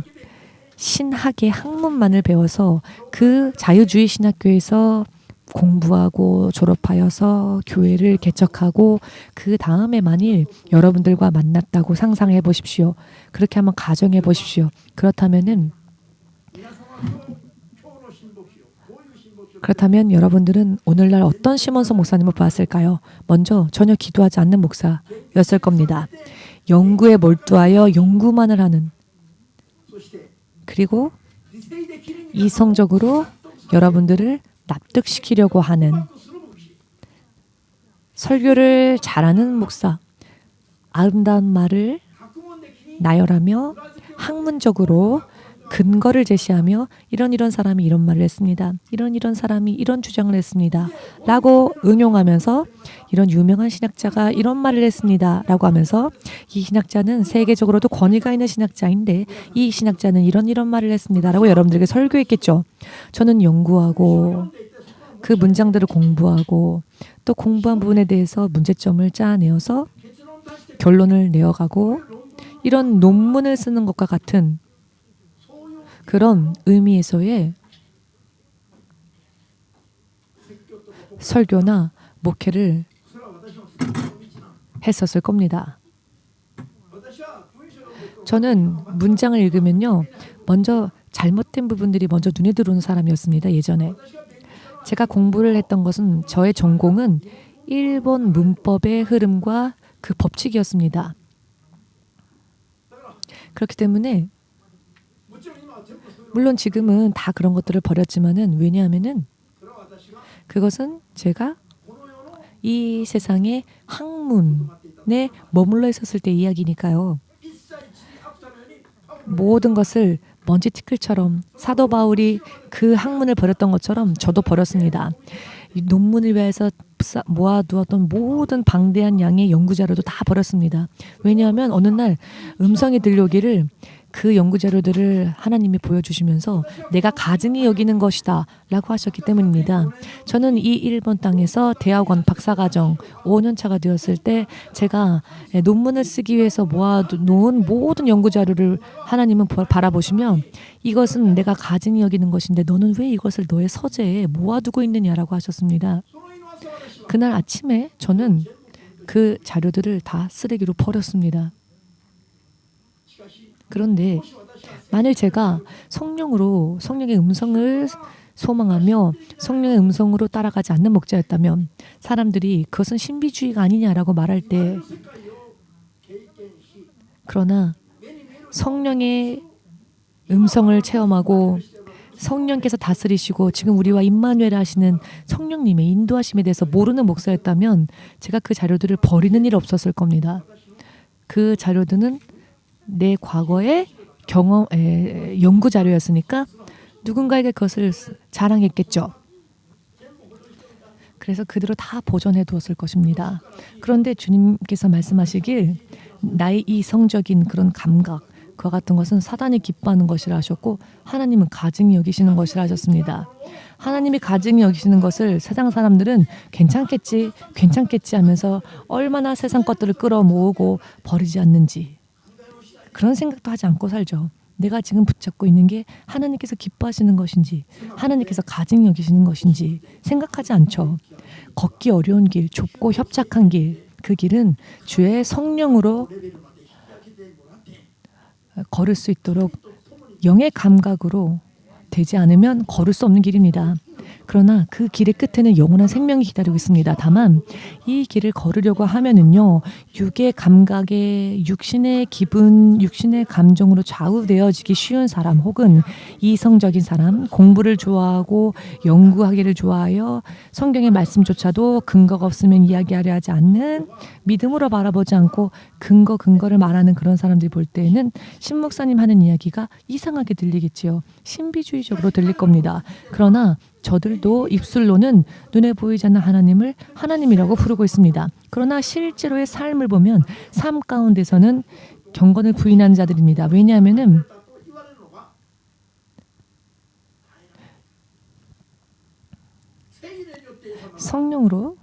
Speaker 1: 신학의 학문만을 배워서 그 자유주의 신학교에서 공부하고 졸업하여서 교회를 개척하고 그 다음에 만일 여러분들과 만났다고 상상해 보십시오. 그렇게 한번 가정해 보십시오. 그렇다면 여러분들은 오늘날 어떤 시몬서 목사님을 보았을까요? 먼저 전혀 기도하지 않는 목사였을 겁니다. 연구에 몰두하여 연구만을 하는, 그리고 이성적으로 여러분들을 납득시키려고 하는, 설교를 잘하는 목사, 아름다운 말을 나열하며 학문적으로 근거를 제시하며 이런 사람이 이런 말을 했습니다. 이런 사람이 이런 주장을 했습니다. 라고 응용하면서 이런 유명한 신학자가 이런 말을 했습니다. 라고 하면서 이 신학자는 세계적으로도 권위가 있는 신학자인데 이 신학자는 이런 말을 했습니다. 라고 여러분들에게 설교했겠죠. 저는 연구하고 그 문장들을 공부하고 또 공부한 부분에 대해서 문제점을 짜내어서 결론을 내어가고 이런 논문을 쓰는 것과 같은 그런 의미에서의 설교나 목회를 했었을 겁니다. 저는 문장을 읽으면요, 먼저 잘못된 부분들이 먼저 눈에 들어오는 사람이었습니다. 예전에 제가 공부를 했던 것은, 저의 전공은 일본 문법의 흐름과 그 법칙이었습니다. 그렇기 때문에 물론 지금은 다 그런 것들을 버렸지만은, 왜냐하면은 그것은 제가 이 세상의 학문에 머물러 있었을 때 이야기니까요. 모든 것을 먼지 티끌처럼 사도 바울이 그 학문을 버렸던 것처럼 저도 버렸습니다. 이 논문을 위해서 모아두었던 모든 방대한 양의 연구 자료도 다 버렸습니다. 왜냐하면 어느 날 음성이 들려오기를 그 연구 자료들을 하나님이 보여주시면서 내가 가증히 여기는 것이다 라고 하셨기 때문입니다. 저는 이 일본 땅에서 대학원 박사과정 5년 차가 되었을 때 제가 논문을 쓰기 위해서 모아놓은 모든 연구 자료를 하나님은 바라보시며 이것은 내가 가증히 여기는 것인데 너는 왜 이것을 너의 서재에 모아두고 있느냐라고 하셨습니다. 그날 아침에 저는 그 자료들을 다 쓰레기로 버렸습니다. 그런데 만일 제가 성령의 음성을 소망하며 성령의 음성으로 따라가지 않는 목자였다면 사람들이 그것은 신비주의가 아니냐라고 말할 때, 그러나 성령의 음성을 체험하고 성령께서 다스리시고 지금 우리와 임마누엘 하시는 성령님의 인도하심에 대해서 모르는 목사였다면 제가 그 자료들을 버리는 일 없었을 겁니다. 그 자료들은 내 과거의 연구 자료였으니까 누군가에게 그것을 자랑했겠죠. 그래서 그대로 다 보존해 두었을 것입니다. 그런데 주님께서 말씀하시길 나의 이성적인 그런 감각, 그와 같은 것은 사단이 기뻐하는 것이라 하셨고 하나님은 가증히 여기시는 것이라 하셨습니다. 하나님이 가증히 여기시는 것을 세상 사람들은 괜찮겠지 하면서 얼마나 세상 것들을 끌어모으고 버리지 않는지 그런 생각도 하지 않고 살죠. 내가 지금 붙잡고 있는 게 하나님께서 기뻐하시는 것인지 하나님께서 가증히 여기시는 것인지 생각하지 않죠. 걷기 어려운 길, 좁고 협착한 길, 그 길은 주의 성령으로 걸을 수 있도록 영의 감각으로 되지 않으면 걸을 수 없는 길입니다. 그러나 그 길의 끝에는 영원한 생명이 기다리고 있습니다. 다만 이 길을 걸으려고 하면은요, 육의 감각에 육신의 기분, 육신의 감정으로 좌우되어지기 쉬운 사람, 혹은 이성적인 사람, 공부를 좋아하고 연구하기를 좋아하여 성경의 말씀조차도 근거가 없으면 이야기하려 하지 않는, 믿음으로 바라보지 않고 근거를 말하는 그런 사람들이 볼 때에는 신 목사님 하는 이야기가 이상하게 들리겠지요. 신비주의적으로 들릴 겁니다. 그러나 저들도 입술로는 눈에 보이지 않는 하나님을 하나님이라고 부르고 있습니다. 그러나 실제로의 삶을 보면 삶 가운데서는 경건을 부인하는 자들입니다. 왜냐하면은 성령으로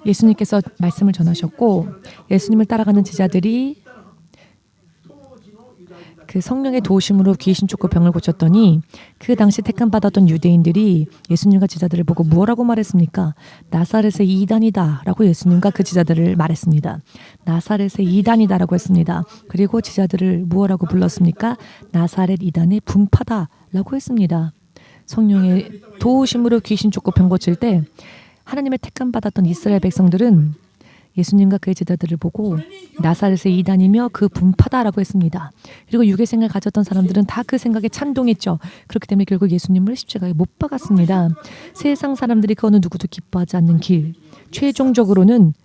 Speaker 1: 예수님께서 말씀을 전하셨고 예수님을 따라가는 제자들이 그 성령의 도우심으로 귀신 쫓고 병을 고쳤더니 그 당시 택함 받았던 유대인들이 예수님과 제자들을 보고 무엇라고 말했습니까? 나사렛의 이단이다 라고 예수님과 그 제자들을 말했습니다. 나사렛의 이단이다 라고 했습니다. 그리고 제자들을 무엇라고 불렀습니까? 나사렛 이단의 분파다 라고 했습니다. 성령의 도우심으로 귀신 쫓고 병 고칠 때 하나님의 택함 받았던 이스라엘 백성들은 예수님과 그의 제자들을 보고 나사렛의 이단이며 그 분파다라고 했습니다. 그리고 육의 생각을 가졌던 사람들은 다 그 생각에 찬동했죠. 그렇기 때문에 결국 예수님을 십자가에 못 박았습니다. 세상 사람들이 그 어느 누구도 기뻐하지 않는 길, 최종적으로는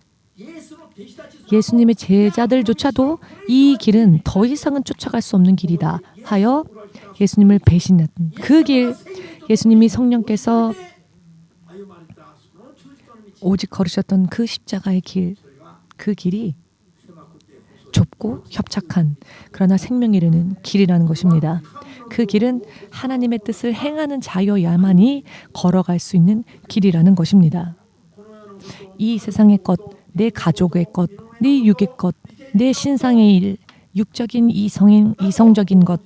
Speaker 1: 예수님의 제자들조차도 이 길은 더 이상은 쫓아갈 수 없는 길이다 하여 예수님을 배신한 그 길, 예수님이 성령께서 오직 걸으셨던 그 십자가의 길, 그 길이 좁고 협착한 그러나 생명이 이르는 길이라는 것입니다. 그 길은 하나님의 뜻을 행하는 자여야만이 걸어갈 수 있는 길이라는 것입니다. 이 세상의 것, 내 가족의 것, 내 육의 것, 내 신상의 일, 육적인 이성적인 것,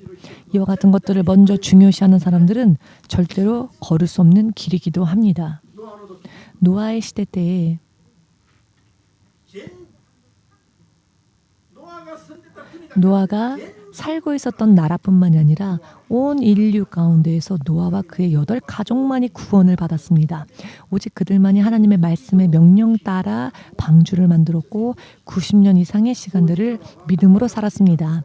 Speaker 1: 이와 같은 것들을 먼저 중요시하는 사람들은 절대로 걸을 수 없는 길이기도 합니다. 노아의 시대 때에 노아가 살고 있었던 나라뿐만이 아니라 온 인류 가운데에서 노아와 그의 8가족만이 구원을 받았습니다. 오직 그들만이 하나님의 말씀의 명령 따라 방주를 만들었고 90년 이상의 시간들을 믿음으로 살았습니다.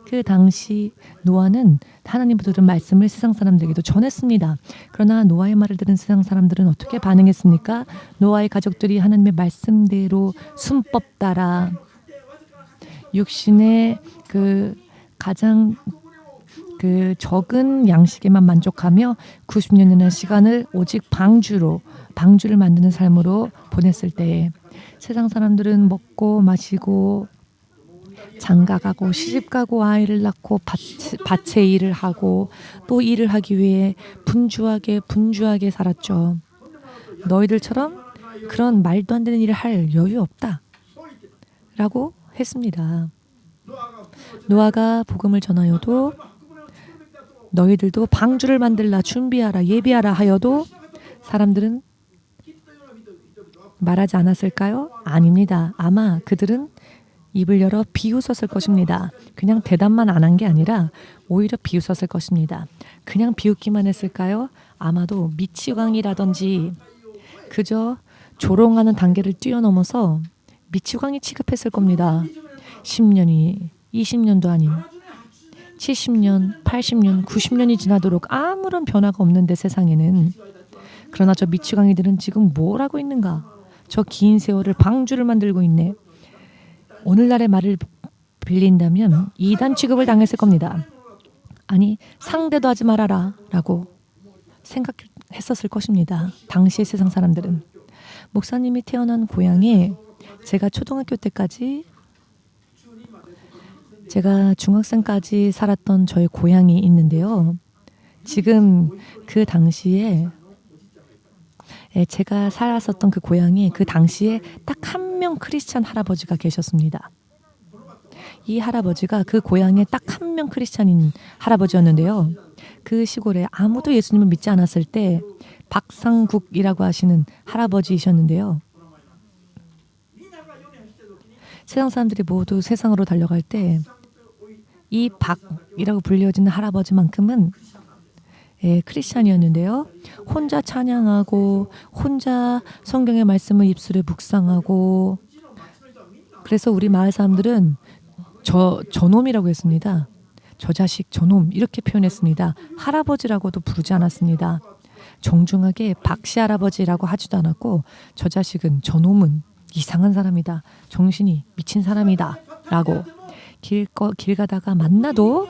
Speaker 1: 그 당시 노아는 하나님부터 들은 말씀을 세상 사람들에게도 전했습니다. 그러나 노아의 말을 들은 세상 사람들은 어떻게 반응했습니까? 노아의 가족들이 하나님의 말씀대로 순법 따라 육신의 그 가장 그 적은 양식에만 만족하며 90년이라는 시간을 오직 방주를 만드는 삶으로 보냈을 때에 세상 사람들은 먹고 마시고 장가가고 시집가고 아이를 낳고 밭에 일을 하고 또 일을 하기 위해 분주하게 살았죠. 너희들처럼 그런 말도 안 되는 일을 할 여유 없다 라고 했습니다. 노아가 복음을 전하여도 너희들도 방주를 만들라 준비하라 예비하라 하여도 사람들은 말하지 않았을까요? 아닙니다. 아마 그들은 입을 열어 비웃었을 것입니다. 그냥 대답만 안 한 게 아니라 오히려 비웃었을 것입니다. 그냥 비웃기만 했을까요? 아마도 미치광이라든지 그저 조롱하는 단계를 뛰어넘어서 미치광이 취급했을 겁니다. 10년이 20년도 아닌 70년, 80년, 90년이 지나도록 아무런 변화가 없는데 세상에는. 그러나 저 미치광이들은 지금 뭘 하고 있는가? 저 긴 세월을 방주를 만들고 있네. 오늘날의 말을 빌린다면 이단 취급을 당했을 겁니다. 아니 상대도 하지 말아라 라고 생각했었을 것입니다. 당시의 세상 사람들은. 목사님이 태어난 고향에 제가 초등학교 때까지 제가 중학생까지 살았던 저의 고향이 있는데요. 지금 그 당시에 제가 살았었던 그 고향에 그 당시에 딱 한 명 크리스찬 할아버지가 계셨습니다. 이 할아버지가 그 고향에 딱 한 명 크리스찬인 할아버지였는데요. 그 시골에 아무도 예수님을 믿지 않았을 때 박상국이라고 하시는 할아버지이셨는데요. 세상 사람들이 모두 세상으로 달려갈 때 이 박이라고 불려지는 할아버지만큼은 크리스찬이었는데요. 혼자 찬양하고 혼자 성경의 말씀을 입술에 묵상하고 그래서 우리 마을 사람들은 저놈이라고 했습니다. 저 자식 저놈 이렇게 표현했습니다. 할아버지라고도 부르지 않았습니다. 정중하게 박씨 할아버지라고 하지도 않았고 저 자식은 저놈은 이상한 사람이다. 정신이 미친 사람이다. 라고 길 가다가 만나도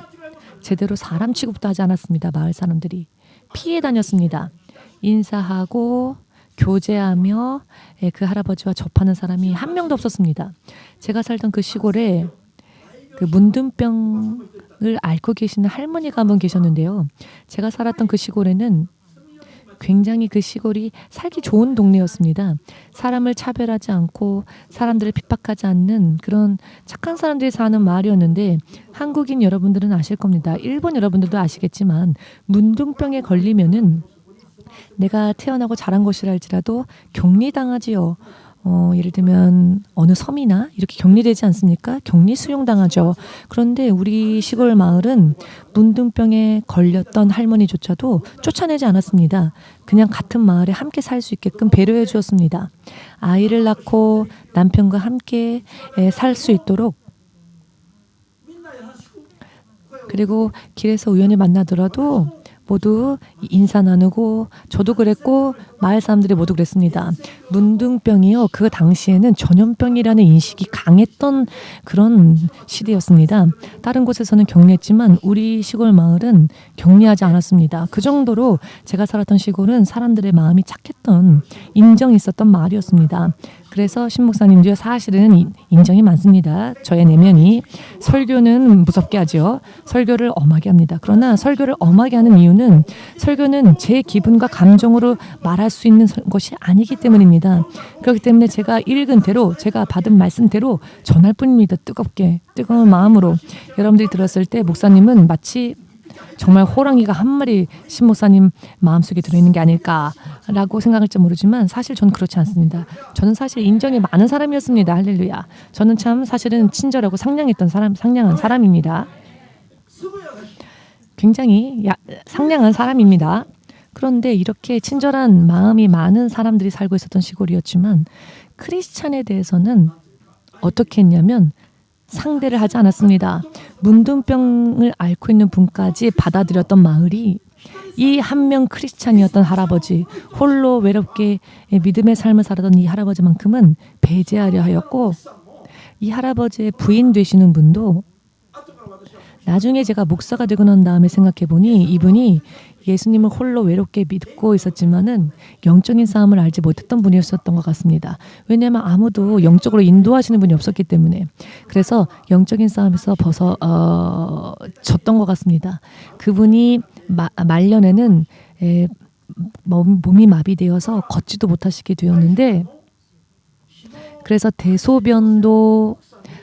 Speaker 1: 제대로 사람 취급도 하지 않았습니다. 마을 사람들이. 피해 다녔습니다. 인사하고 교제하며 그 할아버지와 접하는 사람이 한 명도 없었습니다. 제가 살던 그 시골에 그 문둥병을 앓고 계시는 할머니가 한 분 계셨는데요. 제가 살았던 그 시골에는 굉장히 그 시골이 살기 좋은 동네였습니다. 사람을 차별하지 않고 사람들을 핍박하지 않는 그런 착한 사람들이 사는 마을이었는데 한국인 여러분들은 아실 겁니다. 일본 여러분들도 아시겠지만 문둥병에 걸리면은 내가 태어나고 자란 곳이라 할지라도 격리당하지요. 예를 들면 어느 섬이나 이렇게 격리되지 않습니까? 격리 수용당하죠. 그런데 우리 시골 마을은 문둥병에 걸렸던 할머니조차도 쫓아내지 않았습니다. 그냥 같은 마을에 함께 살 수 있게끔 배려해 주었습니다. 아이를 낳고 남편과 함께 살 수 있도록 그리고 길에서 우연히 만나더라도 모두 인사 나누고 저도 그랬고 마을 사람들이 모두 그랬습니다. 문둥병이요. 그 당시에는 전염병이라는 인식이 강했던 그런 시대였습니다. 다른 곳에서는 격리했지만 우리 시골 마을은 격리하지 않았습니다. 그 정도로 제가 살았던 시골은 사람들의 마음이 착했던 인정이 있었던 마을이었습니다. 그래서 신 목사님도 사실은 인정이 많습니다. 저의 내면이. 설교는 무섭게 하죠. 설교를 엄하게 합니다. 그러나 설교를 엄하게 하는 이유는 설교는 제 기분과 감정으로 말할 수 있는 것이 아니기 때문입니다. 그렇기 때문에 제가 읽은 대로 제가 받은 말씀대로 전할 뿐입니다. 뜨겁게 뜨거운 마음으로. 여러분들이 들었을 때 목사님은 마치 정말 호랑이가 한 마리 신 목사님 마음속에 들어있는 게 아닐까라고 생각할지 모르지만 사실 저는 그렇지 않습니다. 저는 사실 인정이 많은 사람이었습니다. 할렐루야. 저는 참 사실은 친절하고 상냥한 사람입니다. 굉장히 상냥한 사람입니다. 그런데 이렇게 친절한 마음이 많은 사람들이 살고 있었던 시골이었지만 크리스찬에 대해서는 어떻게 했냐면 상대를 하지 않았습니다. 문둥병을 앓고 있는 분까지 받아들였던 마을이 이 한 명 크리스찬이었던 할아버지, 홀로 외롭게 믿음의 삶을 살았던 이 할아버지만큼은 배제하려 하였고 이 할아버지의 부인 되시는 분도 나중에 제가 목사가 되고 난 다음에 생각해 보니 이분이 예수님을 홀로 외롭게 믿고 있었지만은 영적인 싸움을 알지 못했던 분이었던 것 같습니다. 왜냐하면 아무도 영적으로 인도하시는 분이 없었기 때문에. 그래서 영적인 싸움에서 졌던 것 같습니다. 그분이 말년에는 몸이 마비되어서 걷지도 못하시게 되었는데, 그래서 대소변도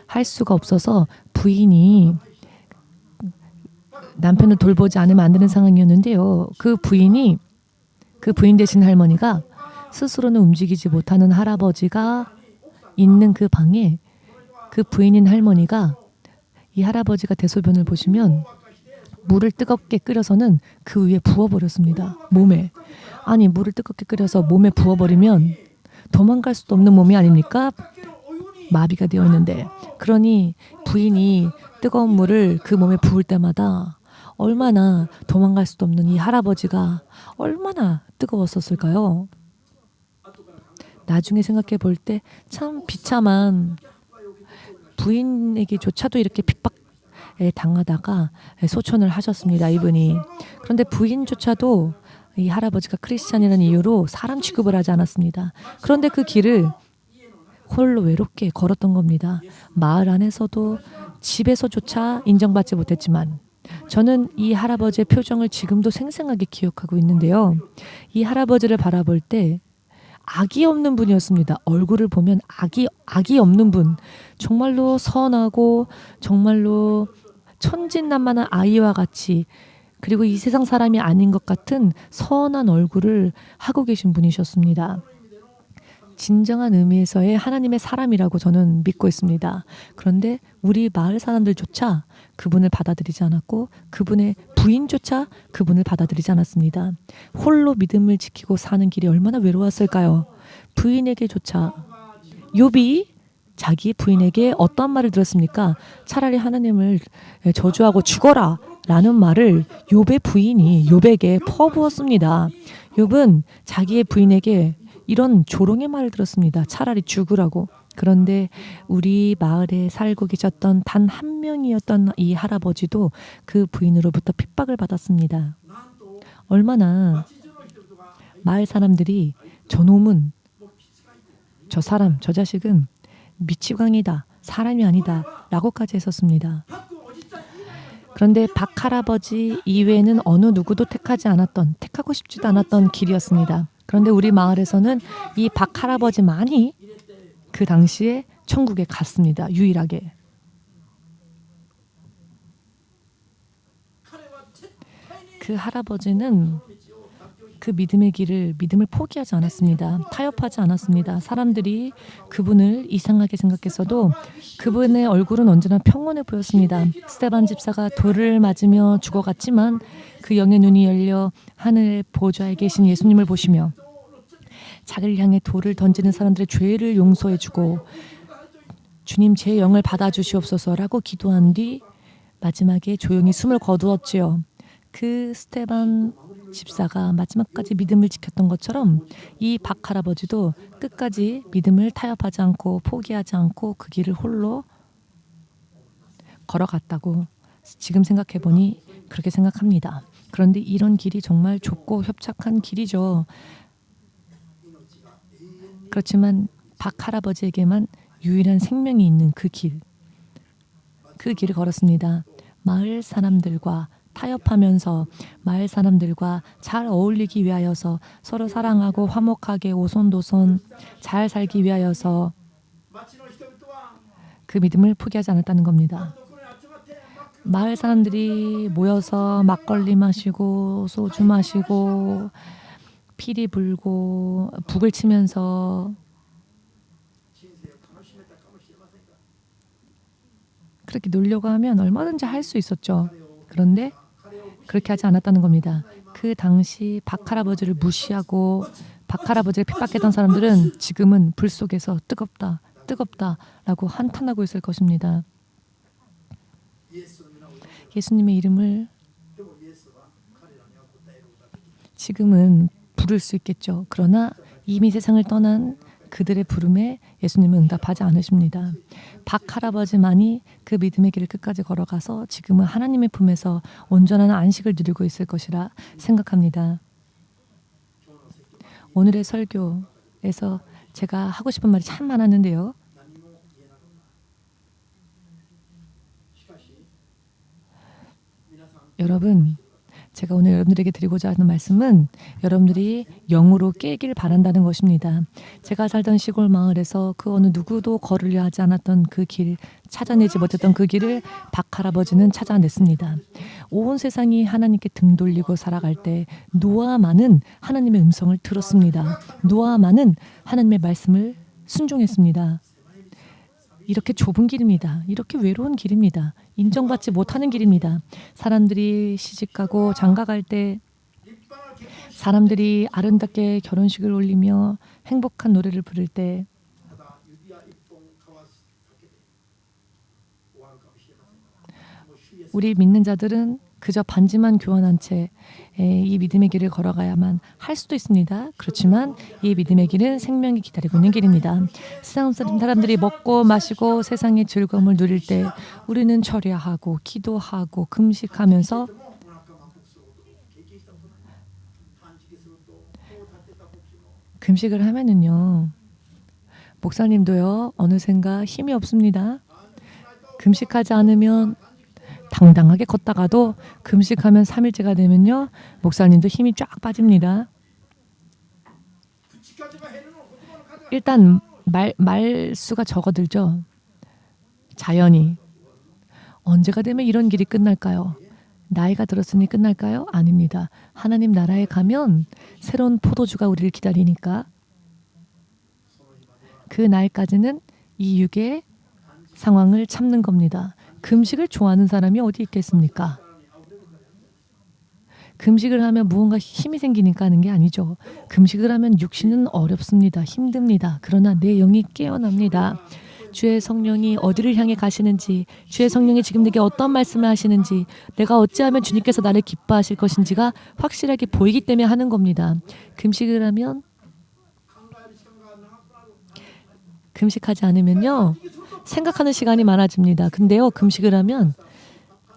Speaker 1: 할 수가 없어서 부인이 남편을 돌보지 않으면 안 되는 상황이었는데요. 그 부인 대신 할머니가 스스로는 움직이지 못하는 할아버지가 있는 그 방에 그 부인인 할머니가 이 할아버지가 대소변을 보시면 물을 뜨겁게 끓여서는 그 위에 부어버렸습니다. 몸에. 아니, 물을 뜨겁게 끓여서 몸에 부어버리면 도망갈 수도 없는 몸이 아닙니까? 마비가 되어 있는데. 그러니 부인이 뜨거운 물을 그 몸에 부을 때마다 얼마나 도망갈 수도 없는 이 할아버지가 얼마나 뜨거웠었을까요? 나중에 생각해 볼 때 참 비참한 부인에게조차도 이렇게 핍박에 당하다가 소천을 하셨습니다. 이분이. 그런데 부인조차도 이 할아버지가 크리스찬이라는 이유로 사람 취급을 하지 않았습니다. 그런데 그 길을 홀로 외롭게 걸었던 겁니다. 마을 안에서도 집에서조차 인정받지 못했지만, 저는 이 할아버지의 표정을 지금도 생생하게 기억하고 있는데요. 이 할아버지를 바라볼 때 악이 없는 분이었습니다. 얼굴을 보면 악이 없는 분. 정말로 선하고 정말로 천진난만한 아이와 같이, 그리고 이 세상 사람이 아닌 것 같은 선한 얼굴을 하고 계신 분이셨습니다. 진정한 의미에서의 하나님의 사람이라고 저는 믿고 있습니다. 그런데 우리 마을 사람들조차 그분을 받아들이지 않았고, 그분의 부인조차 그분을 받아들이지 않았습니다. 홀로 믿음을 지키고 사는 길이 얼마나 외로웠을까요? 부인에게조차. 욥이 자기 부인에게 어떠한 말을 들었습니까? 차라리 하나님을 저주하고 죽어라 라는 말을 욥의 부인이 욥에게 퍼부었습니다. 욥은 자기의 부인에게 이런 조롱의 말을 들었습니다. 차라리 죽으라고. 그런데 우리 마을에 살고 계셨던 단 한 명이었던 이 할아버지도 그 부인으로부터 핍박을 받았습니다. 얼마나 마을 사람들이 저놈은, 저 사람, 저 자식은 미치광이다, 사람이 아니다 라고까지 했었습니다. 그런데 박 할아버지 이외에는 어느 누구도 택하고 싶지도 않았던 길이었습니다. 그런데 우리 마을에서는 이 박 할아버지만이 그 당시에 천국에 갔습니다. 유일하게. 그 할아버지는 그 믿음을 포기하지 않았습니다. 타협하지 않았습니다. 사람들이 그분을 이상하게 생각했어도 그분의 얼굴은 언제나 평온해 보였습니다. 스테반 집사가 돌을 맞으며 죽어갔지만 그 영의 눈이 열려 하늘 보좌에 계신 예수님을 보시며 자기를 향해 돌을 던지는 사람들의 죄를 용서해주고 주님 제 영을 받아주시옵소서라고 기도한 뒤 마지막에 조용히 숨을 거두었지요. 그 스테반 집사가 마지막까지 믿음을 지켰던 것처럼 이 박 할아버지도 끝까지 믿음을 타협하지 않고 포기하지 않고 그 길을 홀로 걸어갔다고 지금 생각해보니 그렇게 생각합니다. 그런데 이런 길이 정말 좁고 협착한 길이죠. 그렇지만 박 할아버지에게만 유일한 생명이 있는 그 길을 걸었습니다. 마을 사람들과 타협하면서 마을 사람들과 잘 어울리기 위하여서 서로 사랑하고 화목하게 오손도손 잘 살기 위하여서 그 믿음을 포기하지 않았다는 겁니다. 마을 사람들이 모여서 막걸리 마시고 소주 마시고 피리 불고 북을 치면서 그렇게 놀려고 하면 얼마든지 할 수 있었죠. 그런데 그렇게 하지 않았다는 겁니다. 그 당시 박 할아버지를 무시하고 박 할아버지를 핍박했던 사람들은 지금은 불 속에서 뜨겁다, 뜨겁다라고 한탄하고 있을 것입니다. 예수님의 이름을 지금은 부를 수 있겠죠. 그러나 이미 세상을 떠난 그들의 부름에 예수님은 응답하지 않으십니다. 박 할아버지만이 그 믿음의 길을 끝까지 걸어가서 지금은 하나님의 품에서 온전한 안식을 누리고 있을 것이라 생각합니다. 오늘의 설교에서 제가 하고 싶은 말이 참 많았는데요. 여러분, 제가 오늘 여러분들에게 드리고자 하는 말씀은 여러분들이 영으로 깨길 바란다는 것입니다. 제가 살던 시골 마을에서 그 어느 누구도 걸으려 하지 않았던 그 길, 찾아내지 못했던 그 길을 박 할아버지는 찾아냈습니다. 온 세상이 하나님께 등 돌리고 살아갈 때 노아만은 하나님의 음성을 들었습니다. 노아만은 하나님의 말씀을 순종했습니다. 이렇게 좁은 길입니다. 이렇게 외로운 길입니다. 인정받지 못하는 길입니다. 사람들이 시집가고 장가갈 때 사람들이 아름답게 결혼식을 올리며 행복한 노래를 부를 때 우리 믿는 자들은 그저 반지만 교환한 채 이 믿음의 길을 걸어가야만 할 수도 있습니다. 그렇지만 이 믿음의 길은 생명이 기다리고 있는 길입니다. 세상 사람들이 먹고 마시고 세상의 즐거움을 누릴 때 우리는 철야하고 기도하고 금식하면서 금식을 하면은요, 목사님도요 어느샌가 힘이 없습니다. 금식하지 않으면 당당하게 걷다가도 금식하면 3일째가 되면요 목사님도 힘이 쫙 빠집니다. 일단 말수가 적어들죠. 자연히. 언제가 되면 이런 길이 끝날까요? 나이가 들었으니 끝날까요? 아닙니다. 하나님 나라에 가면 새로운 포도주가 우리를 기다리니까 그 날까지는 이 육의 상황을 참는 겁니다. 금식을 좋아하는 사람이 어디 있겠습니까? 금식을 하면 무언가 힘이 생기니까 하는 게 아니죠. 금식을 하면 육신은 어렵습니다. 힘듭니다. 그러나 내 영이 깨어납니다. 주의 성령이 어디를 향해 가시는지, 주의 성령이 지금 내게 어떤 말씀을 하시는지, 내가 어찌하면 주님께서 나를 기뻐하실 것인지가 확실하게 보이기 때문에 하는 겁니다. 금식을 하면, 금식하지 않으면요 생각하는 시간이 많아집니다. 근데요 금식을 하면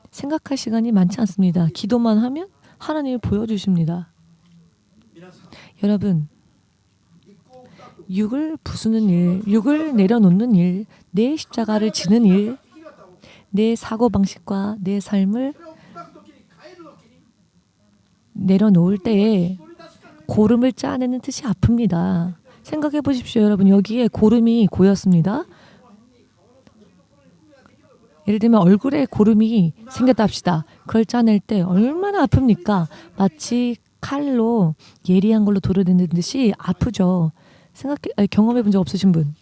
Speaker 1: 생각할 시간이 많지 않습니다. 기도만 하면 하나님이 보여주십니다. 여러분, 육을 부수는 일, 육을 내려놓는 일, 내 십자가를 지는 일, 내 사고방식과 내 삶을 내려놓을 때에 고름을 짜내는 듯이 아픕니다. 생각해 보십시오. 여러분, 여기에 고름이 고였습니다. 예를 들면 얼굴에 고름이 생겼다 합시다. 그걸 짜낼 때 얼마나 아픕니까? 마치 칼로 예리한 걸로 도려내는 듯이 아프죠. 경험해 본 적 없으신 분?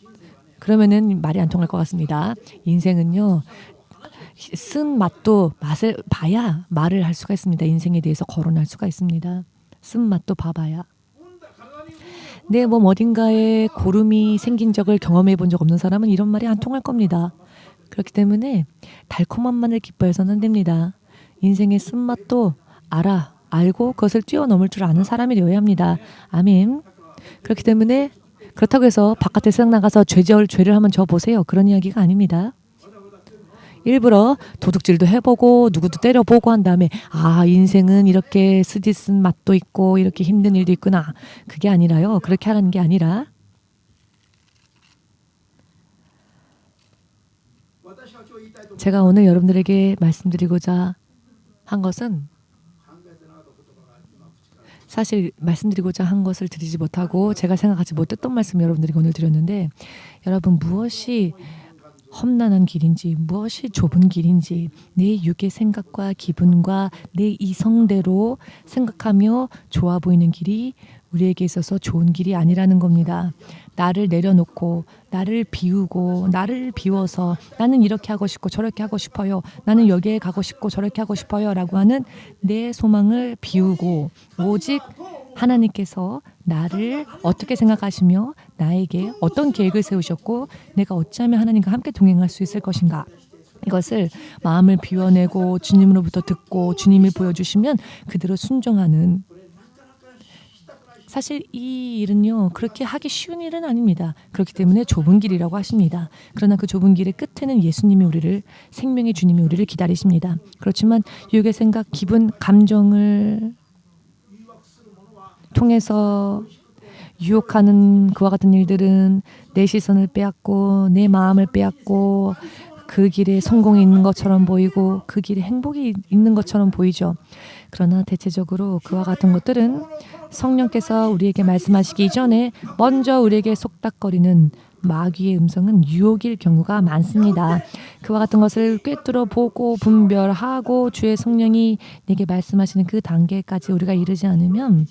Speaker 1: 그러면은 말이 안 통할 것 같습니다. 인생은요, 쓴 맛도 맛을 봐야 말을 할 수가 있습니다. 인생에 대해서 거론할 수가 있습니다. 쓴 맛도 봐봐야. 내 몸 어딘가에 고름이 생긴 적을 경험해 본 적 없는 사람은 이런 말이 안 통할 겁니다. 그렇기 때문에 달콤한 맛을 기뻐해서는 안 됩니다. 인생의 쓴맛도 알고 그것을 뛰어넘을 줄 아는 사람이 되어야 합니다. 아멘. 그렇기 때문에 그렇다고 해서 바깥에 세상 나가서 죄를 한번 져보세요. 그런 이야기가 아닙니다. 일부러 도둑질도 해보고 누구도 때려보고 한 다음에 인생은 이렇게 쓰디쓴 맛도 있고 이렇게 힘든 일도 있구나. 그게 아니라요. 그렇게 하라는 게 아니라 제가 오늘 여러분들에게 말씀드리고자 한 것은 사실 말씀드리고자 한 것을 드리지 못하고 제가 생각하지 못했던 말씀을 여러분들에게 오늘 드렸는데 여러분 무엇이 험난한 길인지 무엇이 좁은 길인지 내 육의 생각과 기분과 내 이성대로 생각하며 좋아 보이는 길이 우리에게 있어서 좋은 길이 아니라는 겁니다. 나를 내려놓고 나를 비우고 나를 비워서 나는 이렇게 하고 싶고 저렇게 하고 싶어요. 나는 여기에 가고 싶고 저렇게 하고 싶어요. 라고 하는 내 소망을 비우고 오직 하나님께서 나를 어떻게 생각하시며 나에게 어떤 계획을 세우셨고 내가 어찌하면 하나님과 함께 동행할 수 있을 것인가. 이것을 마음을 비워내고 주님으로부터 듣고 주님이 보여주시면 그대로 순종하는 사실 이 일은요 그렇게 하기 쉬운 일은 아닙니다. 그렇기 때문에 좁은 길이라고 하십니다. 그러나 그 좁은 길의 끝에는 예수님이 우리를 생명의 주님이 우리를 기다리십니다. 그렇지만 육의 생각, 기분, 감정을 통해서 유혹하는 그와 같은 일들은 내 시선을 빼앗고 내 마음을 빼앗고 그 길에 성공이 있는 것처럼 보이고 그 길에 행복이 있는 것처럼 보이죠. 그러나 대체적으로 그와 같은 것들은 성령께서 우리에게 말씀하시기 이전에 먼저 우리에게 속닥거리는 마귀의 음성은 유혹일 경우가 많습니다. 그와 같은 것을 꿰뚫어 보고 분별하고 주의 성령이 내게 말씀하시는 그 단계까지 우리가 이르지 않으면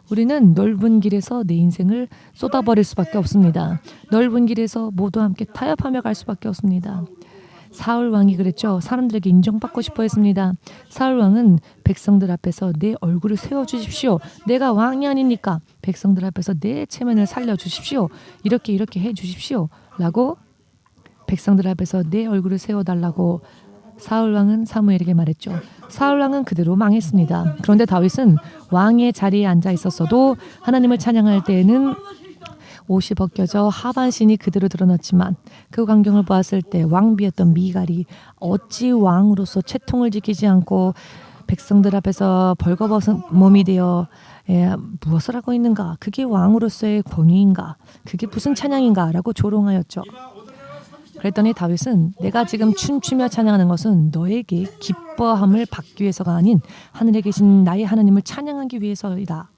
Speaker 1: 우리는 넓은 길에서 내 인생을 쏟아버릴 수밖에 없습니다. 넓은 길에서 모두 함께 타협하며 갈 수밖에 없습니다. 사울 왕이 그랬죠. 사람들에게 인정받고 싶어 했습니다. 사울 왕은 백성들 앞에서 내 얼굴을 세워주십시오. 내가 왕이 아닙니까? 백성들 앞에서 내 체면을 살려주십시오. 이렇게 해주십시오. 라고 백성들 앞에서 내 얼굴을 세워달라고 사울 왕은 사무엘에게 말했죠. 사울 왕은 그대로 망했습니다. 그런데 다윗은 왕의 자리에 앉아 있었어도 하나님을 찬양할 때에는 옷이 벗겨져 하반신이 그대로 드러났지만 그 광경을 보았을 때 왕비였던 미갈이 어찌 왕으로서 채통을 지키지 않고 백성들 앞에서 벌거벗은 몸이 되어 무엇을 하고 있는가? 그게 왕으로서의 권위인가? 그게 무슨 찬양인가? 라고 조롱하였죠. 그랬더니 다윗은 내가 지금 춤추며 찬양하는 것은 너에게 기뻐함을 받기 위해서가 아닌 하늘에 계신 나의 하나님을 찬양하기 위해서이다.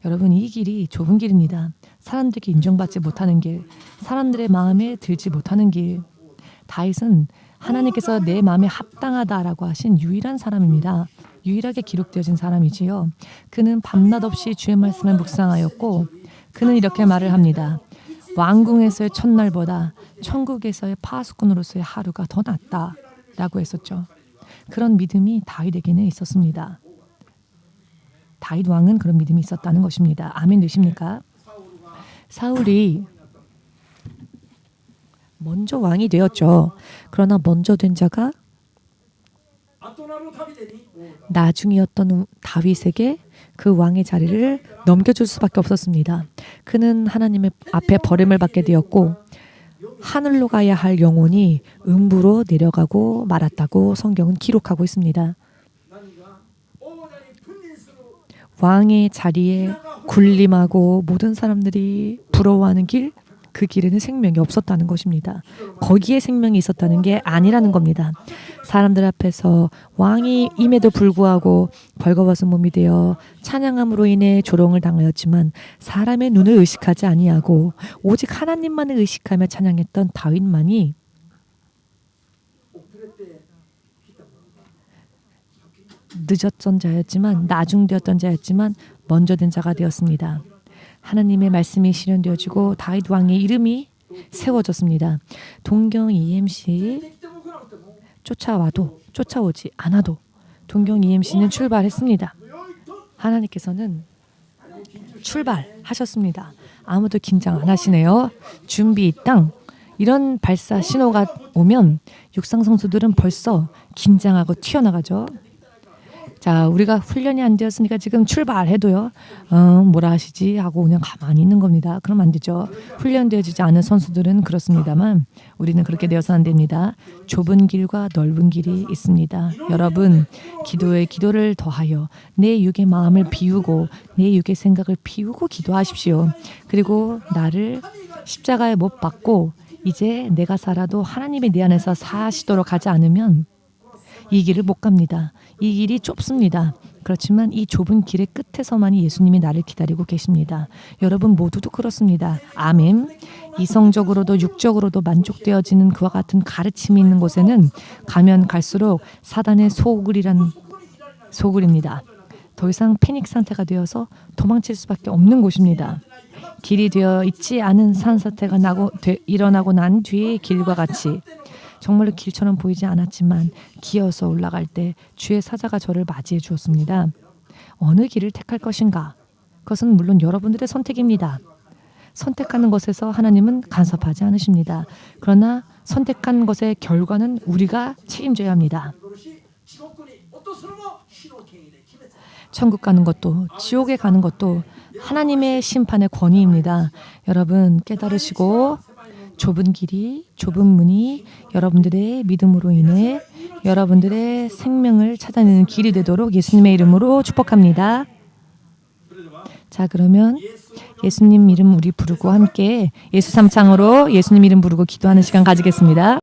Speaker 1: 여러분, 이 길이 좁은 길입니다. 사람들에게 인정받지 못하는 길, 사람들의 마음에 들지 못하는 길. 다윗은 하나님께서 내 마음에 합당하다라고 하신 유일한 사람입니다. 유일하게 기록되어진 사람이지요. 그는 밤낮 없이 주의 말씀을 묵상하였고 그는 이렇게 말을 합니다. 왕궁에서의 첫날보다 천국에서의 파수꾼으로서의 하루가 더 낫다라고 했었죠. 그런 믿음이 다윗에게는 있었습니다. 다윗 왕은 그런 믿음이 있었다는 것입니다. 아멘 되십니까? 사울이 먼저 왕이 되었죠. 그러나 먼저 된 자가 나중이었던 다윗에게 그 왕의 자리를 넘겨줄 수밖에 없었습니다. 그는 하나님의 앞에 버림을 받게 되었고 하늘로 가야 할 영혼이 음부로 내려가고 말았다고 성경은 기록하고 있습니다. 왕의 자리에 군림하고 모든 사람들이 부러워하는 길, 그 길에는 생명이 없었다는 것입니다. 거기에 생명이 있었다는 게 아니라는 겁니다. 사람들 앞에서 왕이 임에도 불구하고 벌거벗은 몸이 되어 찬양함으로 인해 조롱을 당하였지만 사람의 눈을 의식하지 아니하고 오직 하나님만을 의식하며 찬양했던 다윗만이 늦었던 자였지만 나중되었던 자였지만 먼저 된 자가 되었습니다. 하나님의 말씀이 실현되어지고 다윗 왕의 이름이 세워졌습니다. 동경 EMC 쫓아와도 쫓아오지 않아도 동경 EMC는 출발했습니다. 하나님께서는 출발하셨습니다. 아무도 긴장 안 하시네요. 준비 땅. 이런 발사 신호가 오면 육상 선수들은 벌써 긴장하고 튀어나가죠. 자, 우리가 훈련이 안 되었으니까 지금 출발해도요. 뭐라 하시지 하고 그냥 가만히 있는 겁니다. 그럼 안 되죠. 훈련되어지지 않은 선수들은 그렇습니다만 우리는 그렇게 되어서 안 됩니다. 좁은 길과 넓은 길이 있습니다. 여러분, 기도에 기도를 더하여 내 육의 마음을 비우고 내 육의 생각을 비우고 기도하십시오. 그리고 나를 십자가에 못 박고 이제 내가 살아도 하나님이 내 안에서 사시도록 하지 않으면 이 길을 못 갑니다. 이 길이 좁습니다. 그렇지만 이 좁은 길의 끝에서만이 예수님이 나를 기다리고 계십니다. 여러분 모두도 그렇습니다. 아멘. 이성적으로도 육적으로도 만족되어지는 그와 같은 가르침이 있는 곳에는 가면 갈수록 사단의 소굴입니다. 더 이상 패닉 상태가 되어서 도망칠 수밖에 없는 곳입니다. 길이 되어 있지 않은 산사태가 일어나고 난 뒤의 길과 같이 정말로 길처럼 보이지 않았지만 기어서 올라갈 때 주의 사자가 저를 맞이해 주었습니다. 어느 길을 택할 것인가? 그것은 물론 여러분들의 선택입니다. 선택하는 것에서 하나님은 간섭하지 않으십니다. 그러나 선택한 것의 결과는 우리가 책임져야 합니다. 천국 가는 것도 지옥에 가는 것도 하나님의 심판의 권위입니다. 여러분 깨달으시고 좁은 길이, 좁은 문이 여러분들의 믿음으로 인해 여러분들의 생명을 찾아내는 길이 되도록 예수님의 이름으로 축복합니다. 자, 그러면 예수님 이름 우리 부르고 함께 예수 삼창으로 예수님 이름 부르고 기도하는 시간 가지겠습니다.